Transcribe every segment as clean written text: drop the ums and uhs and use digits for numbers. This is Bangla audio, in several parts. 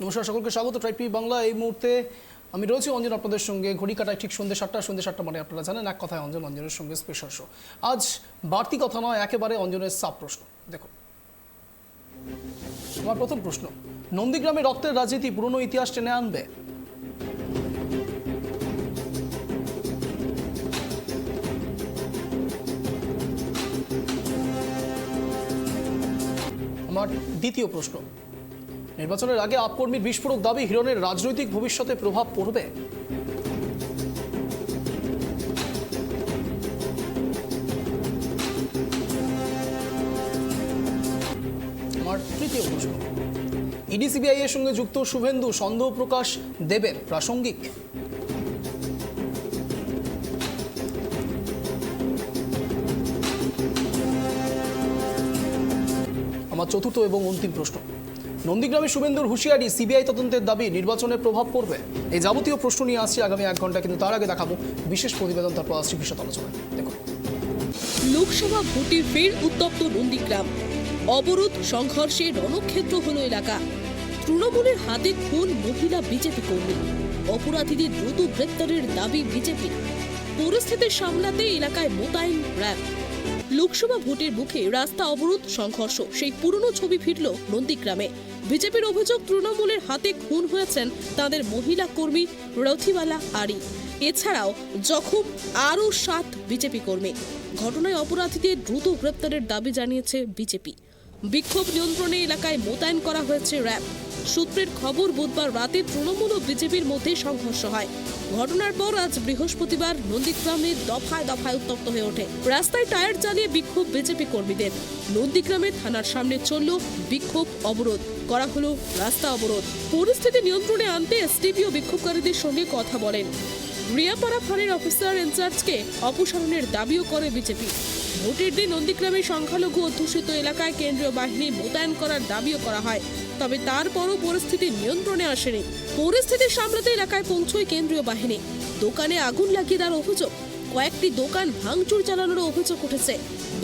নমস্কার, সকলকে স্বাগত ট্রাইব টিভি বাংলা। এই মুহূর্তে আমি রয়েছি অঞ্জন আপনাদের সঙ্গে। ঘড়ি কাটায় ঠিক সন্ধ্যে 7টা মানে আপনারা জানেন এক কথায় অঞ্জনের সঙ্গে স্পেশাল শো। আজ বাড়তি কথা নয়, একেবারে অঞ্জনের সাব প্রশ্ন। দেখুন, আমার প্রথম প্রশ্ন, নন্দীগ্রামে রক্তের রাজনীতি পুরনো ইতিহাস টেনে আনবে? আমার দ্বিতীয় প্রশ্ন, নির্বাচনের আগে আপকর্মীর বিস্ফোরক দাবি হিরণের রাজনৈতিক ভবিষ্যতে প্রভাব পড়বে? আমার তৃতীয় প্রশ্ন, ইডি সিবিআই এর সঙ্গে যুক্ত শুভেন্দু সন্দেহ প্রকাশ দেবেন প্রাসঙ্গিক? আমার চতুর্থ এবং অন্তিম প্রশ্ন, নন্দীগ্রামে শুভেন্দুর হুঁশিয়ারি, সিবিআই তদন্তের দাবি নির্বাচনের প্রভাব পড়বে? এই যাবতীয় প্রশ্ন নিয়ে আসছি আগামী 1 ঘন্টা, কিন্তু তার আগে দেখাবো বিশেষ প্রতিবেদন, তারপর আসছি বিশদ আলোচনায়। দেখুন, লোকসভা ভোটে ফের উত্তপ্ত নন্দীগ্রাম। অবরোধ সংঘর্ষে রণক্ষেত্র হলো এলাকা। তৃণমূলের হাতে খুন মহিলা বিজেপি কর্মী। অপরাধীদের দ্রুত গ্রেপ্তারের দাবি বিজেপি। পরিস্থিতি সামলাতে এলাকায় মোতায়েন র্যাব। লোকসভা ভোটের মুখে রাস্তা অবরোধ সংঘর্ষ, সেই পুরনো ছবি ফিরল নন্দীগ্রামে। বিজেপির অভিযোগ, তৃণমূলের হাতে খুন হয়েছেন তাদের মহিলা কর্মী রথিবালা আরি। এছাড়াও জখম আরও 7 বিজেপি কর্মী। ঘটনায় অপরাধীদের দ্রুত গ্রেপ্তারের দাবি জানিয়েছে বিজেপি। বিক্ষোভ নিয়ন্ত্রণে এলাকায় মোতায়েন করা হয়েছে র্যাব। সূত্রের খবর, বুধবার রাতে তৃণমূল ও বিজেপির মধ্যে সংঘর্ষ হয়। ঘটনার পর আজ বৃহস্পতিবার নন্দীগ্রামে দফায় দফায় উত্তপ্ত হয়ে ওঠে। রাস্তায় টায়ার জ্বালিয়ে বিক্ষোভ বিজেপি কর্মীদের। নন্দীগ্রামে থানার সামনে চলল বিক্ষোভ অবরোধ, করা হলো রাস্তা অবরোধ। পরিস্থিতি নিয়ন্ত্রণে আনতে এসডিপি ও বিক্ষোভকারীদের সঙ্গে কথা বলেন। রিয়াপাড়া ফাঁড়ির অফিসার ইনচার্জকে অপসারণের দাবিও করে বিজেপি। ভোটের দিন নন্দীগ্রামে সংখ্যালঘু অধ্যুষিত এলাকায় কেন্দ্রীয় বাহিনী মোতায়েন করার দাবিও করা হয়, তবে তারপরও পরিস্থিতি নিয়ন্ত্রণে আসেনি। পরিস্থিতি সামলাতে এলাকায় পৌঁছয় কেন্দ্রীয় বাহিনী। দোকানে আগুন লাগিয়ে দেওয়ার অভিযোগ, কয়েকটি দোকান ভাঙচুর চালানোর অভিযোগ উঠেছে।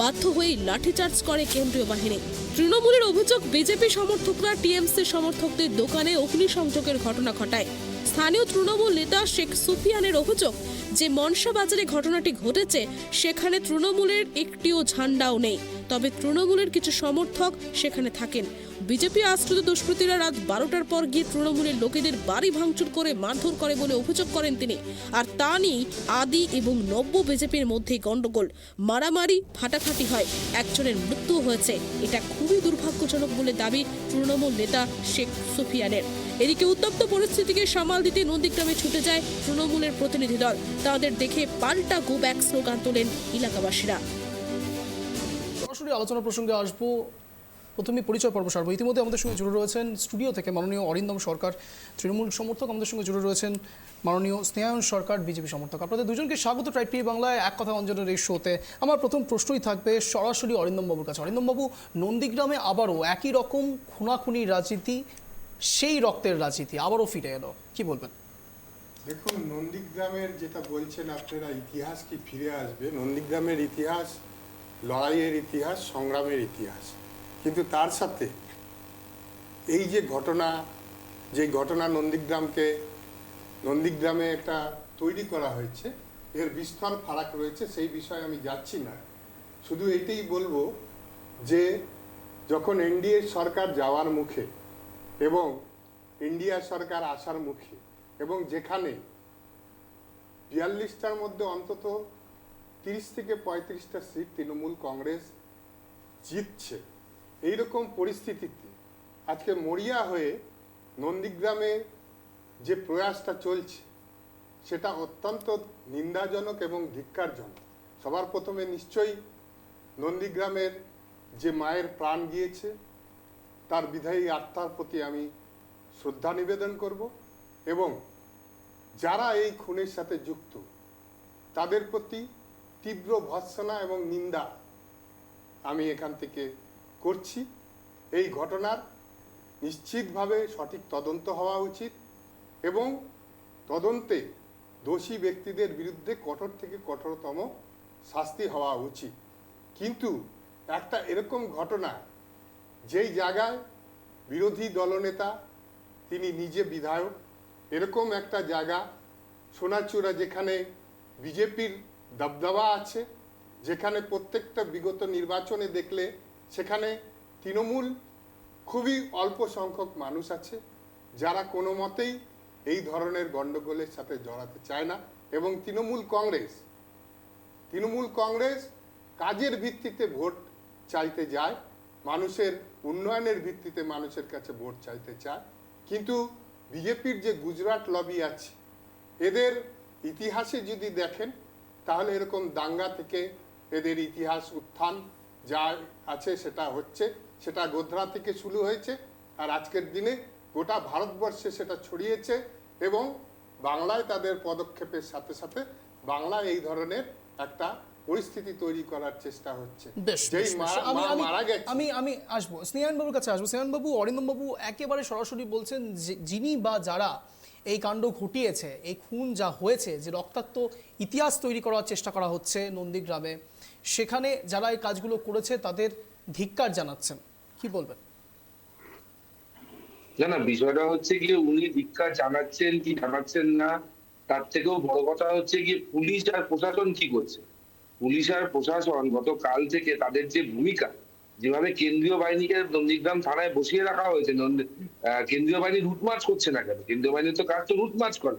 বাধ্য হয়ে লাঠিচার্জ করে কেন্দ্রীয় বাহিনী। তৃণমূলের অভিযোগ, বিজেপি সমর্থকরা টিএমসি সমর্থকদের দোকানে অগ্নিসংযোগের ঘটনা ঘটায়। স্থানীয় তৃণমূল নেতা শেখ সুফিয়ানের অভিযোগ যে মনসা বাজারে ঘটনাটি ঘটেছে সেখানে তৃণমূলের একটিও ঝান্ডাও নেই, তবে তৃণমূলের কিছু সমর্থক সেখানে থাকেন। বিজেপি আশ্রিত দুষ্কৃতীরা রাত 12টার পর গিয়ে তৃণমূলের লোকেদের বাড়ি ভাঙচুর করে মারধর করে বলে অভিযোগ করেন তিনি। আর তা নিয়েই আদি এবং নব্য বিজেপির মধ্যে গন্ডগোল, মারামারি ফাটাফাটি হয়, একজনের মৃত্যু হয়েছে। এটা খুবই দুর্ভাগ্যজনক বলে দাবি তৃণমূল নেতা শেখ সুফিয়ানের। এদিকে উত্তপ্ত পরিস্থিতিকে সামাল দিতে নন্দীগ্রামে ছুটে যায় তৃণমূলের প্রতিনিধি দল। তাদের দেখে পাল্টা গো ব্যাক স্লোগান তোলেন এলাকাবাসীরা। সরাসরি আলোচনা প্রসঙ্গে আসবো। প্রথমে পরিচয় পর্ব সারবো। ইতিমধ্যে আমাদের সঙ্গে জুড়ে রয়েছেন স্টুডিও থেকে মাননীয় অরিন্দম সরকার, তৃণমূল সমর্থক। আমাদের সঙ্গে জুড়ে রয়েছেন মাননীয় স্নেহায়ন সরকার, বিজেপি সমর্থক। আপনাদের দুজনকে স্বাগত ট্রাইব টিভি বাংলায় এক কথা অঞ্জনের এই শোতে। আমার প্রথম প্রশ্নই থাকবে সরাসরি অরিন্দম বাবুর কাছে। অরিন্দম বাবু, নন্দীগ্রামে আবারও একই রকম খুনাখুনি রাজনীতি, সেই রক্তের রাজনীতি আবারও ফিরে এলো, কি বলবেন? দেখুন, নন্দীগ্রামের যেটা বলছেন আপনারা, ইতিহাস কি ফিরে আসবে? নন্দীগ্রামের ইতিহাস লড়াইয়ের ইতিহাস, সংগ্রামের ইতিহাস। কিন্তু তার সাথে এই যে ঘটনা নন্দীগ্রামে একটা তৈরি করা হয়েছে, এর বিস্তর ফারাক রয়েছে, সেই বিষয়ে আমি যাচ্ছি না। শুধু এইটাই বলবো যে যখন এনডিএ সরকার যাওয়ার মুখে এবং ইন্ডিয়া সরকার আসার মুখে, এবং যেখানে 42টার মধ্যে অন্তত 30 থেকে 35টা সিট তৃণমূল কংগ্রেস জিতছে, এইরকম পরিস্থিতিতে আজকে মরিয়া হয়ে নন্দীগ্রামে যে প্রয়াসটা চলছে সেটা অত্যন্ত নিন্দাজনক এবং ধিক্কারজনক। সবার প্রথমে নিশ্চয়ই নন্দীগ্রামের যে মায়ের প্রাণ গিয়েছে তার বিধায়ী আত্মার প্রতি আমি শ্রদ্ধা নিবেদন করব, এবং যারা এই খুনের সাথে যুক্ত তাদের প্রতি তীব্র ভর্ৎসনা এবং নিন্দা আমি এখান থেকে করছি। এই ঘটনার নিশ্চিতভাবে সঠিক তদন্ত হওয়া উচিত এবং তদন্তে দোষী ব্যক্তিদের বিরুদ্ধে কঠোর থেকে কঠোরতম শাস্তি হওয়া উচিত। কিন্তু একটা এরকম ঘটনা যেই জায়গায় বিরোধী দলনেতা তিনি নিজে বিধায়ক, এরকম একটা জায়গা সোনাচূড়া যেখানে বিজেপির দবদবা আছে, যেখানে প্রত্যেকটা বিগত নির্বাচনে দেখলে সেখানে তৃণমূল খুবই অল্প সংখ্যক মানুষ আছে যারা কোনো মতেই এই ধরনের গণ্ডগোলের সাথে জড়াতে চায় না। এবং তৃণমূল কংগ্রেস কাজের ভিত্তিতে ভোট চাইতে যায়, মানুষের উন্নয়নের ভিত্তিতে মানুষের কাছে ভোট চাইতে চায়। কিন্তু বিজেপির যে গুজরাট লবি আছে, এদের ইতিহাসে যদি দেখেন তাহলে এরকম দাঙ্গা থেকে এদের ইতিহাস উত্থান যা আছে সেটা গোধরা থেকে শুরু হয়েছে, আর আজকের দিনে গোটা ভারতবর্ষে সেটা ছড়িয়েছে। এবং বাংলায় তাদের পদক্ষেপের সাথে সাথে বাংলায় এই ধরনের একটা পরিস্থিতি তৈরি করার চেষ্টা হচ্ছে। মারা গেছে। আমি আসবো স্নেহান বাবুর কাছে আসবো। স্নেহান বাবু, অরিন্দম বাবু একেবারে সরাসরি বলছেন যে যিনি বা যারা এই কাণ্ড ঘটিয়েছে, এই খুন যা হয়েছে, যে রক্তাক্ত ইতিহাস তৈরি করার চেষ্টা করা হচ্ছে নন্দীগ্রামে, সেখানে যারা এই কাজগুলো করেছে তাদের ধিক্কার জানাচ্ছেন, কি বলবেন? না, বিষয়টা হচ্ছে গিয়ে উনি ধিক্কার জানাচ্ছেন কি জানাচ্ছেন না, তার থেকেও বড় কথা হচ্ছে গিয়ে পুলিশ আর প্রশাসন কি করছে। পুলিশ আর প্রশাসন গতকাল থেকে তাদের যে ভূমিকা, যেভাবে কেন্দ্রীয় বাহিনীকে নন্দীগ্রাম থানায় বসিয়ে রাখা হয়েছে, কেন্দ্রীয় বাহিনী রুটমার্চ করছে না কেন? কেন্দ্রীয় বাহিনীর তো কাজ তো রুটমার্চ করে।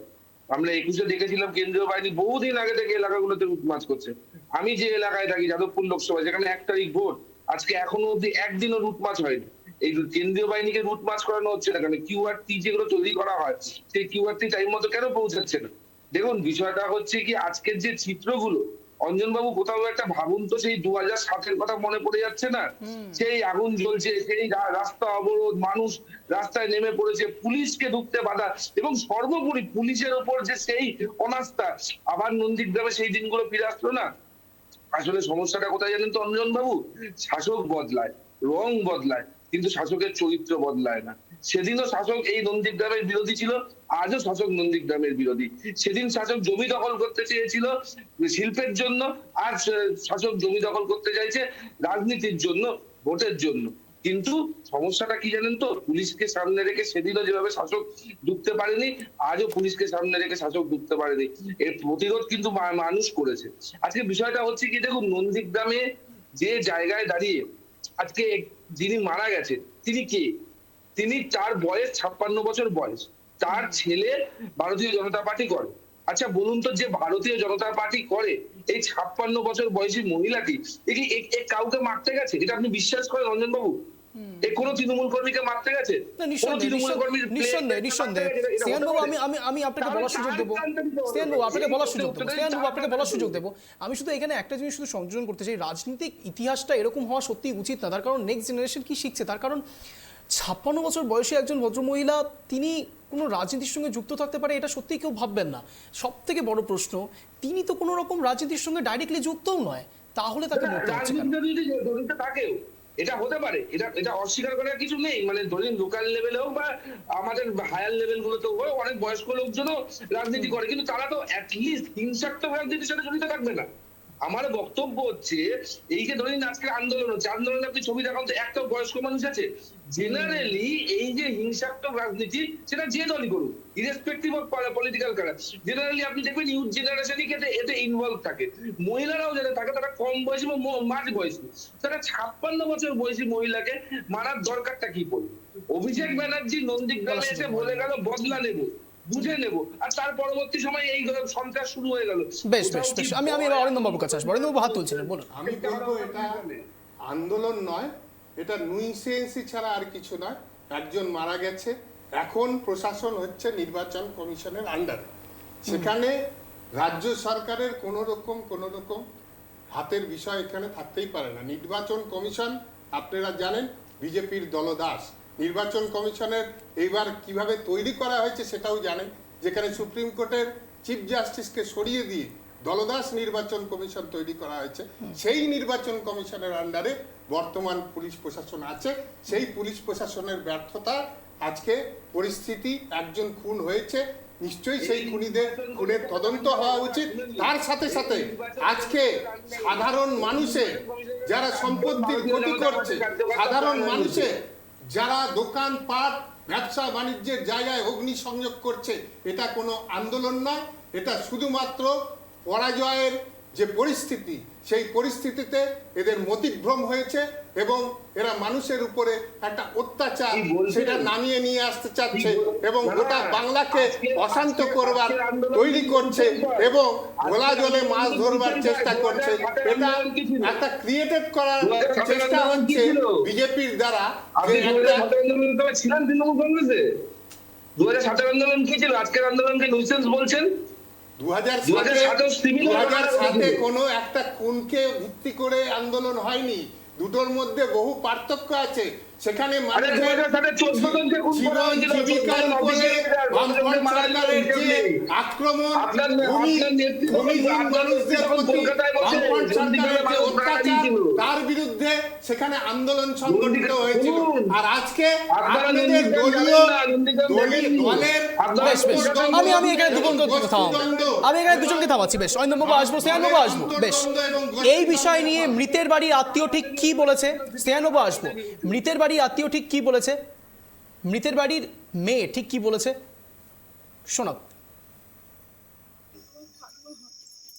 আমরা 21-এ দেখেছিলাম কেন্দ্রীয় বাহিনী বহুদিন আগে থেকে এলাকাগুলোতে রুটমার্চ করছে। আমি যে এলাকায় থাকি, যাদবপুর লোকসভা, যেখানে 1 তারিখ ভোট, আজকে এখনো অব্দি একদিনও রুটমার্চ হয়নি। এই কেন্দ্রীয় বাহিনীকে রুটমার্চ করানো হচ্ছে না কেন? কিউআরটি যেগুলো তৈরি করা হয়, সেই কিউআরটি টাইম মতো কেন পৌঁছাচ্ছে না? দেখুন, বিষয়টা হচ্ছে কি, আজকের যে চিত্রগুলো, অঞ্জনবাবু কোথাও একটা ভাবুন তো, সেই 2007-এর কথা মনে পড়ে যাচ্ছে না? সেই আগুন জ্বলছে, সেই রাস্তা অবরোধ, মানুষ রাস্তায় নেমে পড়েছে, পুলিশকে ঢুকতে বাধা, এবং সর্বোপরি পুলিশের ওপর যে সেই অনাস্থা, আবার নন্দীগ্রামে সেই দিনগুলো ফিরে আসলো না। আসলে সমস্যাটা কোথায় জানেন তো অঞ্জনবাবু? শাসক বদলায়, রং বদলায়, কিন্তু শাসকের চরিত্র বদলায় না। সেদিনও শাসক এই নন্দীগ্রামের বিরোধী ছিল, আজও শাসক নন্দীগ্রামের বিরোধী। সেদিন শাসক জমি দখল করতে চেয়েছিল শিল্পের জন্য, আজ শাসক জমি দখল করতে চাইছে রাজনীতির জন্য, ভোটের জন্য। কিন্তু সমস্যাটা কি জানেন তো? পুলিশকে সামনে রেখে সেদিনও যেভাবে শাসক ঢুকতে পারেনি, আজও পুলিশকে সামনে রেখে শাসক ঢুকতে পারেনি। এর প্রতিরোধ কিন্তু মানুষ করেছে। আজকে বিষয়টা হচ্ছে কি, দেখুন, নন্দীগ্রামে যে জায়গায় দাঁড়িয়ে আজকে যিনি মারা গেছে, তিনি কে? তার বয়স 56 বছর বয়স, তার ছেলে ভারতীয় জনতা পার্টি করে। আচ্ছা বলুন তো, যে ভারতীয় জনতা পার্টি করে, এই 56 বছর বয়সী মহিলাটি কাউকে মারতে গেছে? এটা আপনি বিশ্বাস করেন রঞ্জন বাবু? কোন তৃণমূল কর্মীকে মারতে গেছে? আমি আপনাকে বলার সুযোগ দেবো। আমি শুধু এখানে একটা জিনিস শুধু সংযোজন করতে চাই, রাজনৈতিক ইতিহাসটা এরকম হওয়া সত্যি উচিত না। তার কারণ নেক্সট জেনারেশন কি শিখছে? তার কারণ 56 বছর বয়সী একজন ভদ্রমহিলা, তিনি কোনো রাজনীতির সঙ্গে যুক্ত থাকতে পারে এটা সত্যিই কেউ ভাববেন না। সব থেকে বড় প্রশ্ন, তিনি তো কোনো রকম রাজনীতির সঙ্গে ডাইরেক্টলি যুক্তও নয়, তাহলে তাকে মরতে হচ্ছে কেন? এটা হতে পারে, এটা অস্বীকার করার কিছু নেই। মানে ধরেন লোকাল লেভেলে হোক বা আমাদের হায়ার লেভেল গুলোতেও অনেক বয়স্ক লোকজনও রাজনীতি করে, কিন্তু তারা তো অ্যাটলিস্ট হিংসাত্মক রাজনীতির সাথে জড়িত থাকবে না। আমার বক্তব্য হচ্ছে, এই যে ধরেন আজকে আন্দোলন হচ্ছে, আন্দোলনে আপনি ছবি দেখান তো একটা বয়স্ক মানুষ আছে? জেনারেলি এই যে হিংসাত্মক রাজনীতি, সেটা যে দলই করুক, irrespective of political colour, generally আপনি দেখবেন ইউথ জেনারেশনই এতে ইনভলভ থাকে। মহিলারাও যারা থাকে তারা কম বয়সী বা মাঝ বয়সী। তারা 56 বছর বয়সী মহিলাকে মারার দরকারটা কি পড়বে? অভিষেক ব্যানার্জি নন্দীগ্রামে এসে বলে গেল বদলা নেব, বুঝে নেব, আর তার পরবর্তী সময় এই সন্ত্রাস শুরু হয়ে গেল। বেশ আমি অরিন্দম বাবুর কাছে আসবো। অরিন্দম বাবু হাত তুলছিলেন, বলুন। আমি বলবো এটা আন্দোলন নয়, এটা নুইসেন্সি ছাড়া আর কিছু নয়। একজন মারা গেছে, এখন প্রশাসন হচ্ছে নির্বাচন কমিশনের আন্ডারে, সেখানে রাজ্য সরকারের কোনো রকম হাতের বিষয় এখানে থাকতেই পারে না। নির্বাচন কমিশন আপনারা জানেন বিজেপির দলদাস। নির্বাচন কমিশনের এইবার কিভাবে তৈরি করা হয়েছে সেটাও জানেন, যেখানে সুপ্রিম কোর্টের চিফ জাস্টিসকে সরিয়ে দিয়ে দলদাস নির্বাচন কমিশন তৈরি করা হয়েছে। সেই নির্বাচন কমিশনের আন্ডারে বর্তমান পুলিশ প্রশাসন আছে। সেই পুলিশ প্রশাসনের ব্যর্থতা আজকে পরিস্থিতি, একজন খুন হয়েছে, নিশ্চয়ই সেই খুনের তদন্ত হওয়া উচিত। তার সাথে সাথে আজকে সাধারণ মানুষের যারা সম্পত্তির ক্ষতি করছে, সাধারণ মানুষের যারা দোকানপাট ব্যবসা বাণিজ্যের জায়গায় অগ্নিসংযোগ করছে, এটা কোনো আন্দোলন নয়, এটা শুধুমাত্র পরাজয়ের যে পরিস্থিতি, সেই পরিস্থিতিতে এদের মতিভ্রম হয়েছে এবং এরা মানুষের উপরে একটা অত্যাচার সেটা নামিয়ে নিয়ে আসতে চাচ্ছে এবং গোটা বাংলাকে অশান্ত করবার তৈরি করছে এবং ঘোলা জলে মাছ ধরবার চেষ্টা করছে। এটা একটা ক্রিয়েটেড করার চেষ্টা হচ্ছে বিজেপির দ্বারা। যে একটা ছিলেন তৃণমূল কংগ্রেসে 2007 আন্দোলন কি ছিল? আজকের আন্দোলনকে নুইসেন্স বলছেন। 2007 কোনো একটা খুনকে ভিত্তি করে আন্দোলন হয়নি, দুটোর মধ্যে বহু পার্থক্য আছে। সেখানে আক্রমণ, মানুষদের প্রতি তার বিরুদ্ধে সেখানে আন্দোলন সংগঠিত হয়েছিল। আর আজকে আপনাদের দলের আমি এখানে দুজনকে থামাচ্ছি। বেশ, অরিন্দমবাবু আসবো, স্নেহানবাবু আসবো। বেশ, এই বিষয় নিয়ে মৃতের বাড়ির আত্মীয় ঠিক কি বলেছে? স্নেহানবাবু আসবো। মৃতের বাড়ির আত্মীয় ঠিক কি বলেছে? মৃতের বাড়ির মেয়ে ঠিক কি বলেছে শোনাব।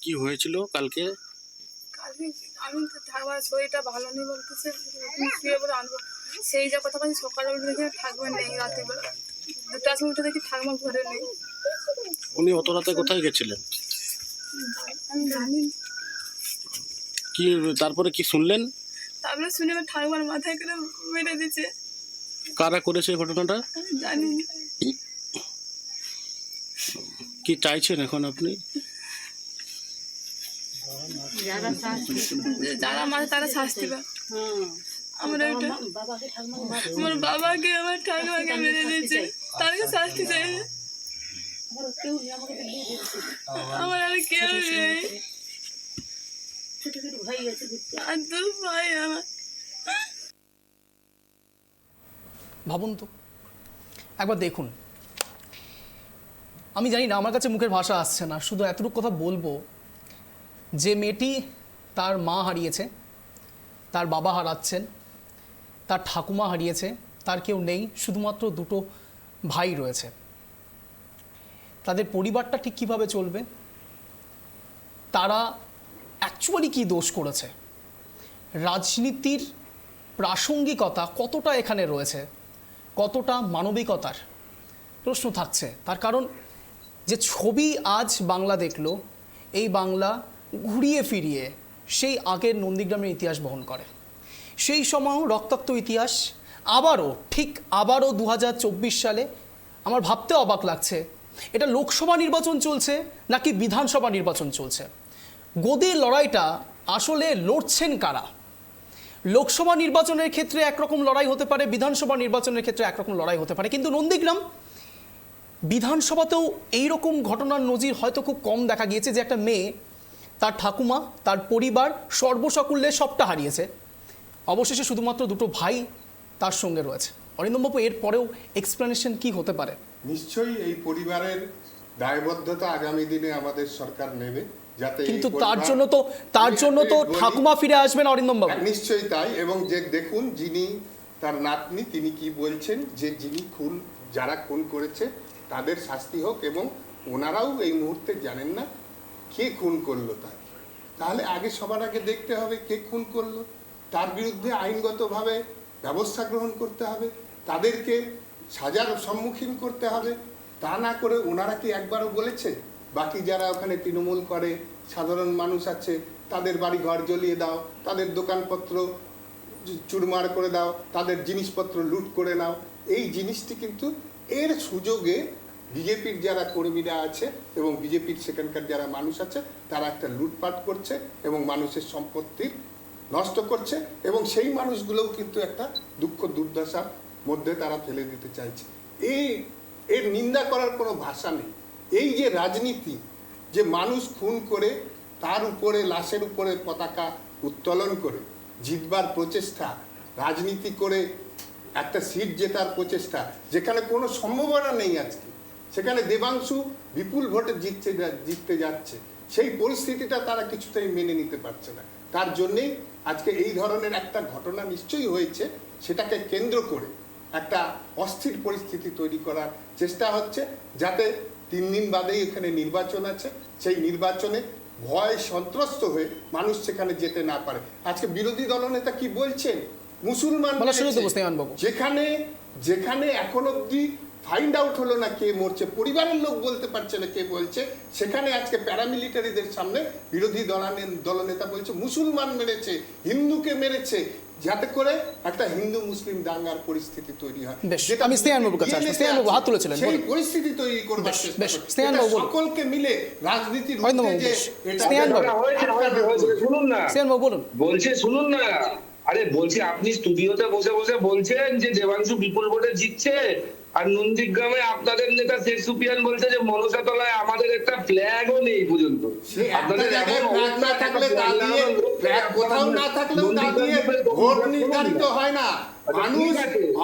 কি হয়েছিল কালকে? আমি তো থাকবার শরীরটা ভালো নেই বলতেছে, শুয়ে পড়ে আনবো সেই যা কথা বলছি। সকালে উঠে দেখি থাকবেন নেই, রাতে বেলা 2টার সময় উঠে দেখি ঠাকুমা ঘরে নেই। উনি অত রাতে কোথায় গেছিলেন? আমি জানি। কি তারপরে কি শুনলেন? তারপরে শুনে আমার ঠাকুমার মাথায় করে মেরে দিচ্ছে। কারা করেছে ঘটনাটা? আমি জানি না। কি চাইছেন এখন আপনি? যারা মারে তারা শাস্তি পায়। আমরা ওটা আমার বাবাকে আমার ঠাকুমাকে মেরে দিয়েছে, তারকে শাস্তি চাই। আমার আর কেউ নেই, আর দু ভাই আমার। ভাবুন তো একবার, দেখুন, আমি জানি না, আমার কাছে মুখের ভাষা আসছে না, শুধু এতটুকু কথা বলবো যে মেয়েটি তার মা হারিয়েছে, তার বাবা হারাচ্ছেন, তার ঠাকুমা হারিয়েছে, তার কেউ নেই, শুধুমাত্র দুটো ভাই রয়েছে। তাদের পরিবারটা ঠিক কীভাবে চলবে? তারা অ্যাকচুয়ালি কী দোষ করেছে? রাজনীতির প্রাসঙ্গিকতা কতটা এখানে রয়েছে, কতটা মানবিকতার প্রশ্ন থাকছে। তার কারণ যে ছবি আজ বাংলা দেখল, এই বাংলা ঘুরিয়ে ফিরিয়ে সেই আগের নন্দীগ্রামের ইতিহাস বহন করে। সেই সময়ও রক্তাক্ত ইতিহাস আবারও 2024 সালে আমার ভাবতে অবাক লাগছে, এটা লোকসভা নির্বাচন চলছে নাকি বিধানসভা নির্বাচন চলছে। গদির লড়াইটা আসলে লড়ছেন কারা? লোকসভা নির্বাচনের ক্ষেত্রে একরকম লড়াই হতে পারে, বিধানসভা নির্বাচনের ক্ষেত্রে একরকম লড়াই হতে পারে, কিন্তু নন্দীগ্রাম বিধানসভাতেও এইরকম ঘটনার নজির হয়তো খুব কম দেখা গিয়েছে যে একটা মেয়ে তার ঠাকুমা, তার পরিবার, সর্বসাকুল্যে সবটা হারিয়েছে, অবশেষে শুধুমাত্র দুটো ভাই তার সঙ্গে রয়েছে। অরিন্দমবাবু, এর পরেও এক্সপ্লেনেশন কি হতে পারে? নিশ্চয়ই এই পরিবারের দায়বদ্ধতা আগামী দিনে আমাদের সরকার নেবে, যাতে কিন্তু তার জন্য তো ঠাকুমা ফিরে আসবেন অরিন্দমবাবু। নিশ্চয়ই তাই। এবং যে দেখুন, যিনি তার নাতনি, তিনি কি বলছেন যে যারা খুন করেছে তাদের শাস্তি হোক, এবং ওনারাও এই মুহূর্তে জানেন না কে খুন করলো তাহলে সবার আগে দেখতে হবে কে খুন করলো, তার বিরুদ্ধে আইনগতভাবে ব্যবস্থা গ্রহণ করতে হবে, তাদেরকে সাজার সম্মুখীন করতে হবে। তা না করে ওনারা কি একবারও বলেছে বাকি যারা ওখানে তৃণমূল করে সাধারণ মানুষ আছে তাদের বাড়ি ঘর জ্বলিয়ে দাও, তাদের দোকানপত্র চুরমার করে দাও, তাদের জিনিসপত্র লুট করে নাও? এই জিনিসটি কিন্তু এর সুযোগে বিজেপির যারা কর্মীরা আছে এবং বিজেপির সেখানকার যারা মানুষ আছে তারা একটা লুটপাট করছে এবং মানুষের সম্পত্তি নষ্ট করছে, এবং সেই মানুষগুলোও কিন্তু একটা দুঃখ দুর্দশার মধ্যে তারা ফেলে দিতে চাইছে। এর নিন্দা করার কোনো ভাষা নেই। এই যে রাজনীতি, যে মানুষ খুন করে তার উপরে লাশের উপরে পতাকা উত্তোলন করে জিতবার প্রচেষ্টা, রাজনীতি করে একটা সিট জেতার প্রচেষ্টা, যেখানে কোনো সম্ভাবনা নেই আজকে, সেখানে দেবাংশু বিপুল ভোটে জিততে যাচ্ছে, সেই পরিস্থিতিটা তারা কিছুতেই মেনে নিতে পারছে না। তার জন্যেই আজকে এই ধরনের একটা ঘটনা নিশ্চয়ই হয়েছে, সেটাকে কেন্দ্র করে একটা অস্থির পরিস্থিতি তৈরি করার চেষ্টা হচ্ছে, যাতে 3 দিন বাদেই এখানে নির্বাচন আছে, সেই নির্বাচনে ভয় সন্ত্রস্ত হয়ে মানুষ সেখানে যেতে না পারে। আজকে বিরোধী দলনেতা কি বলছেন, মুসলমান বলা শুরু মেরেছে। দেবো স্নেহানবাবু। যেখানে এখন অব্দি ফাইন্ড আউট হলো না কে মরছে, পরিবারের লোক বলতে পারছে না কে বলছে, সেখানে আজকে প্যারামিলিটারিদের সামনে বিরোধী দলনেতা বলছে মুসলমান মেরেছে, হিন্দুকে মেরেছে, যাতে করে একটা হিন্দু মুসলিম দাঙ্গার পরিস্থিতি তৈরি হয়। বেশ, যেটা আমি স্নেহানবাবুর কাছে আসবো। স্নেহানবাবু হাত তুলেছিলেন, সেই বলুন। পরিস্থিতি তৈরি করবার বেশ, চেষ্টা বেশ, করছে। স্নেহানবাবু এটা বলুন। সকলকে মিলে রাজনীতির অরিন্দমবাবু, ঊর্ধ্বে যে বেশ। এটা স্নেহানবাবু। হয়েছে, শুনুন না, স্নেহানবাবু বলুন। বলছে শুনুন না, আরে বলছি আপনি স্টুডিওতে বসে বসে বলছেন যে দেবাংশু বিপুল ভোটে জিতছে, আর নন্দীগ্রামে আপনাদের নেতা শেখ সুফিয়ান বলছে যে মনসাতলায় আমাদের একটা ফ্ল্যাগও নেই পর্যন্ত। সে একটা আপনাদের জায়গায় এমন flag না অবস্থা, থাকলে তা দিয়ে, flag কোথাও না থাকলেও তা দিয়ে ভোট নির্ধারিত হয় না। মানুষ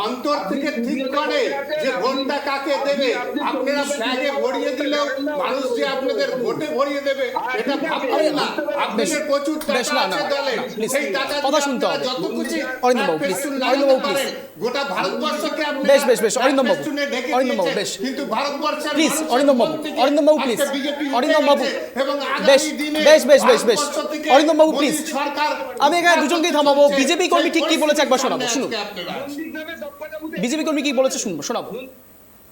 অন্তর থেকে ঠিক করে যে ভোটটা কাকে দেবে। আপনারা ফ্ল্যাগে ভরিয়ে দিলেও মানুষ যে আপনাদের ভোটে ভরিয়ে দেবে এটা ভাববেন না। আপনাদের প্রচুর বেশ, টাকা না, আছে না, দলে, না, please, সেই টাকা কথা দিয়ে শুনতে আপনারা হবে। যত খুশি অরিন্দমবাবু, please, ফেস্টুন লাগাতে অরিন্দমবাবু, please। পারেন। গোটা ভারতবর্ষকে আপনারা বেশ, বেশ, বেশ, অরিন্দমবাবু, ফেস্টুনে ঢেকে অরিন্দমবাবু, দিয়েছেন। বেশ। কিন্তু ভারতবর্ষের Please, মানুষের অরিন্দমবাবু, মন থেকে অরিন্দমবাবু, আজকে please, BJP উঠে অরিন্দমবাবু, গেছে এবং বেশ, আগামী দিনে বেশ, বেশ, বেশ, বেশ। ভারতবর্ষ থেকে অরিন্দমবাবু, মোদী please। সরকার আমি এখানে দুজনকেই থামাবো। চলছে, বিজেপি কর্মী সেই ঠিক কি বলেছে একবার শোনাবো, পরিস্থিতির শুনুন। সামনে আজকে আপনারা আছেন। বিজেপি কর্মী কি বলেছে শুনবো, শোনাবো।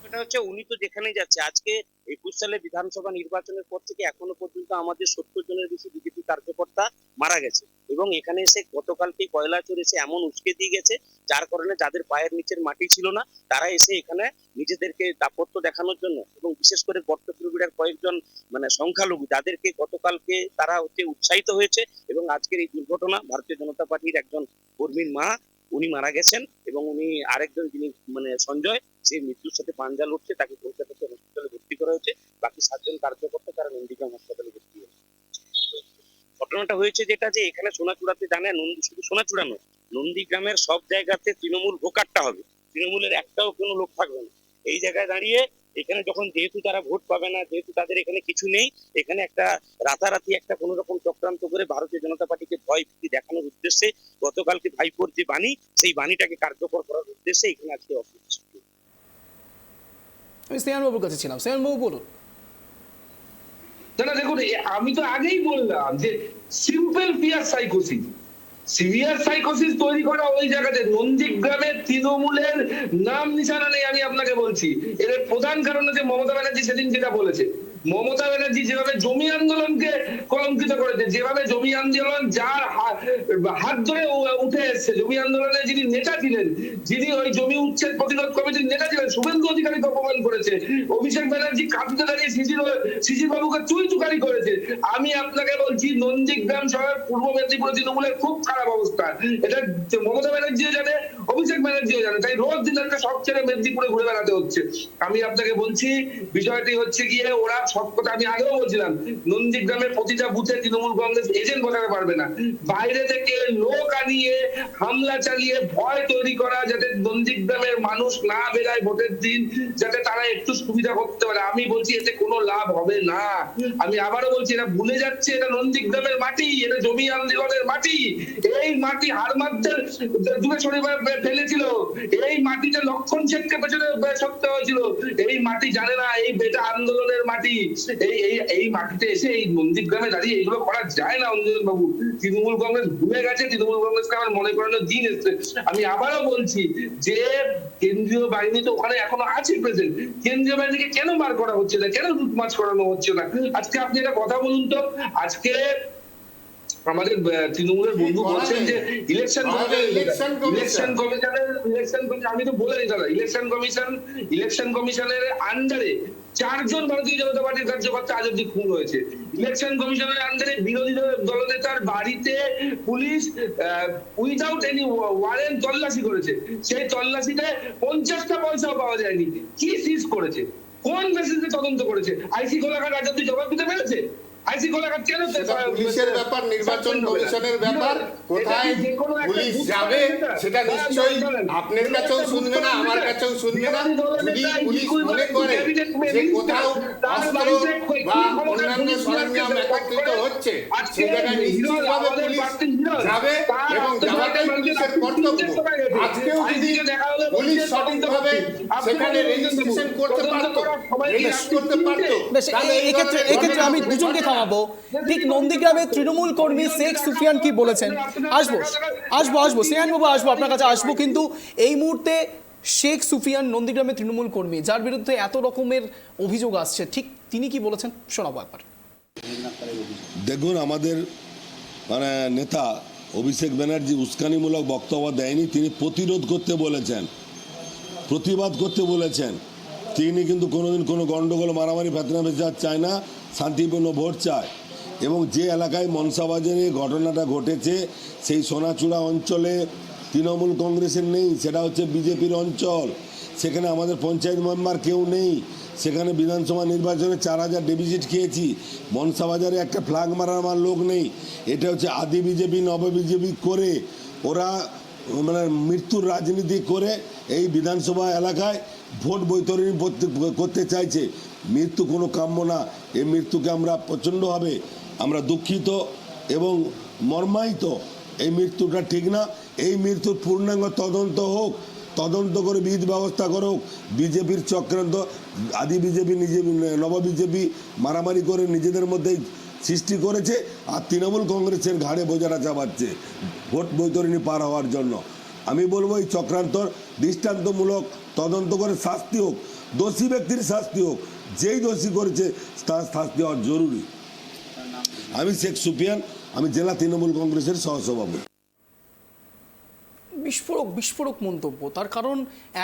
এটা হচ্ছে উনি তো যেখানেই যাচ্ছে, আজকে 21 সালে বিধানসভা নির্বাচনের পর থেকে এখনো পর্যন্ত আমাদের 70 জনের বেশি বিজেপি কার্যকর্তা মারা গেছে, এবং এখানে এসে গতকালকে কয়লাচর এসে এমন উস্কে দিয়ে গেছে যার কারণে যাদের পায়ের নিচের মাটি ছিল না তারা এসে এখানে নিজেদেরকে দাপত্য দেখানোর জন্য, এবং বিশেষ করে বট্টপ্রবীরের কয়েকজন মানে সংখ্যালঘু যাদেরকে গতকালকে তারা হচ্ছে উৎসাহিত হয়েছে, এবং আজকের এই দুর্ঘটনা ভারতীয় জনতা পার্টির একজন কর্মীর মা উনি মারা গেছেন, এবং উনি আরেকজন যিনি মানে সঞ্জয় সে মৃত্যুর সাথে পাঞ্জা লড়ছে, তাকে কলকাতাতে হসপিটালে ভর্তি করা হয়েছে। বাকি 7 জন কার্যকর্তা তারা নন্দীগ্রাম হাসপাতালে ভর্তি হয়েছে। ঘটনাটা হয়েছে যেটা, যে এখানে সোনাচূড়াতে জানে শুধু সোনাচূড়া নয়, নন্দীগ্রামের সব জায়গাতে তৃণমূল ভোকারটা হবে, তৃণমূলের একটাও কোনো লোক থাকবে না। এই জায়গায় দাঁড়িয়ে এখানে যখন যেহেতু তারা ভোট পাবে না, যেহেতু তাদের এখানে কিছু নেই, এখানে একটা রাতারাতি একটা কোনো রকম চক্রান্ত করে ভারতীয় জনতা পার্টিকে ভয় ভীতি দেখানোর উদ্দেশ্যে গতকালকে ভাইপোর যে বাণী, সেই বাণীটাকে কার্যকর করার উদ্দেশ্যে এখানে আজকে অফিস। আমি স্নেহানবাবুর কাছে ছিলাম। স্নেহানবাবু বলুন। না দেখুন, আমি তো আগেই বললাম যে সিম্পল ফিয়ার সাইকোসিস, সিভিয়ার সাইকোসিস তৈরি করা ওই জায়গাতে নন্দীগ্রামে তৃণমূলের নাম নিশানা নেই। আমি আপনাকে বলছি এর প্রধান কারণ হচ্ছে মমতা ব্যানার্জি সেদিন যেটা বলেছে। মমতা ব্যানার্জি যেভাবে জমি আন্দোলনকে কলঙ্কিত করেছে, যেভাবে জমি আন্দোলন যার হাত ধরে উঠে এসছে, জমি আন্দোলনে যিনি নেতা ছিলেন, যিনি ওই জমি উচ্ছেদ প্রতিরোধ কমিটির নেতা ছিলেন, শুভেন্দু অধিকারীকে অপমান করেছে, অভিষেক ব্যানার্জি কাঁদতে দাঁড়িয়ে শিশির বাবুকে চুরি করেছে। আমি আপনাকে বলছি নন্দীগ্রাম শহর পূর্ব মেদিনীপুর তৃণমূলের খুব খারাপ অবস্থা। এটা মমতা ব্যানার্জিও জানে, অভিষেক ব্যানার্জিও জানে, তাই রোজ দিন একটা সব ছেড়ে মেদিনীপুরে ঘুরে বেড়াতে হচ্ছে। আমি আপনাকে বলছি বিষয়টি হচ্ছে গিয়ে ওরা সব কথা আমি আগেও বলছিলাম, নন্দীগ্রামের প্রতিটা বুথে তৃণমূল কংগ্রেস এজেন্ট বসাতে পারবে না। বাইরে থেকে লোক আনিয়ে হামলা চালিয়ে ভয় তৈরি করা, যাতে নন্দীগ্রামের মানুষ না বেরায় ভোটের দিন, যাতে তারা একটু সুবিধা করতে পারে। আমি বলছি এতে কোনো লাভ হবে না। আমি আবারও বলছি এটা ভুলে যাচ্ছে, এটা নন্দীগ্রামের মাটি, এটা জমি আন্দোলনের মাটি। এই মাটি হারমাদদের দূরে সরে ফেলেছিল, এই মাটিতে লক্ষণ শেখকে পেছনে সরতে হয়েছিল। এই মাটি জানে না এই বেটা আন্দোলনের মাটি। এই মাটিতে এসে এই নন্দীগ্রামে দাঁড়িয়ে এগুলো করা যায় না। অঞ্জন বাবু, তৃণমূল কংগ্রেস ভুলে গেছে, তৃণমূল কংগ্রেসকে আমার মনে করানোর দিন এসছে। আমি আবারও বলছি যে কেন্দ্রীয় বাহিনী তো ওখানে এখনো আছে প্রেজেন্ট, কেন্দ্রীয় বাহিনীকে কেন বার করা হচ্ছে না, কেন লুটমাচ করানো হচ্ছে না? আজকে আপনি একটা কথা বলুন তো, আজকে আমাদের তৃণমূলের বন্ধু বলছেন যে ইলেকশন কমিশনের, আমি তো বলে দিই দাদা, ইলেকশন কমিশনের আন্ডারে 4 জন ভারতীয় জনতা পার্টির কার্যকর্তা আজ অব্দি খুন হয়েছে। ইলেকশন কমিশনের আন্ডারে বিরোধী দলনেতার বাড়িতে পুলিশ উইদাউট এনি ওয়ারেন্ট তল্লাশি করেছে। সেই তল্লাশিতে 50টা পয়সাও পাওয়া যায়নি। কি সিজ করেছে, কোন বেসিসে তদন্ত করেছে? আইসি কোলাঘাট আজ অব্দি জবাব দিতে পেরেছে? আইসি গোলা কাটছে কেন? সেটা পুলিশের ব্যাপার, নির্বাচন কমিশনের ব্যাপার। কোথায় পুলিশ যাবে সেটা নিশ্চয়ই আপনার কাছেও শুনবে না, আমার কাছেও শুনবে না। যদি পুলিশ মনে করে যে কোথাও অস্ত্র বা অন্যান্য সরঞ্জাম একত্রিত হচ্ছে, সেই জায়গায় নিশ্চিতভাবে পুলিশ যাবে এবং যাওয়াটাই পুলিশের কর্তব্য। আজকেও যদি পুলিশ সঠিকভাবে সেখানে রেজিস্ট্রেশন করতে পারতো, রেজিস্ট্রেশন করতে পারতো, বেশ, এক্ষেত্রে আমি দুজনকে থামাবো। ঠিক নন্দীগ্রামের তৃণমূল কর্মী শেখ সুফিয়ান কি বলেছেন, আসবো স্নেহান বাবু, আসবো আপনার কাছে আসবো, কিন্তু এই মুহূর্তে শেখ সুফিয়ান নন্দীগ্রামের তৃণমূল কর্মী যার বিরুদ্ধে এত রকমের অভিযোগ আসছে, ঠিক তিনি কি বলেছেন শোনাবো একবার। দেখুন, আমাদের নেতা অভিষেক ব্যানার্জি উস্কানিমূলক বক্তব্য দেয়নি, তিনি প্রতিরোধ করতে বলেছেন, প্রতিবাদ করতে বলেছেন। তিনি কিন্তু কোনোদিন কোনো গণ্ডগোল, মারামারি, ফেতনা ফেসাদ চায় না, শান্তিপূর্ণ ভোট চায়। এবং যে এলাকায় মনসাবাজারে ঘটনাটা ঘটেছে সেই সোনাচূড়া অঞ্চলে তৃণমূল কংগ্রেসের নেই, সেটা হচ্ছে বিজেপির অঞ্চল। সেখানে আমাদের পঞ্চায়েত মেম্বার কেউ নেই, সেখানে বিধানসভা নির্বাচনে 4000 ডেপিজিট খেয়েছি। মনসাবাজারে একটা ফ্ল্যাগ মারার লোক নেই। এটা হচ্ছে আদি বিজেপি নব বিজেপি করে ওরা মৃত্যুর রাজনীতি করে এই বিধানসভা এলাকায় ভোট বৈতরণী করতে চাইছে। মৃত্যু কোনো কাম্য না, এই মৃত্যুকে আমরা প্রচণ্ডভাবে আমরা দুঃখিত এবং মর্মায়িত। এই মৃত্যুটা ঠিক না। এই মৃত্যুর পূর্ণাঙ্গ তদন্ত হোক, তদন্ত করে বিধি ব্যবস্থা করুক। বিজেপির চক্রান্ত, আদি বিজেপি নিজে নব বিজেপি মারামারি করে নিজেদের মধ্যেই সৃষ্টি করেছে, আর তৃণমূল কংগ্রেসের ঘাড়ে বোঝাটা চাপাচ্ছে ভোট বৈতরণী পার হওয়ার জন্য। আমি বলবো এই চক্রান্তর দৃষ্টান্তমূলক তদন্ত করে শাস্তি হোক, দোষী ব্যক্তির শাস্তি হোক, যেই দোষী করেছে তার শাস্তি হওয়া জরুরি। আমি শেখ সুফিয়ান, আমি জেলা তৃণমূল কংগ্রেসের সহসভাপতি। বিস্ফোরক মন্তব্য, তার কারণ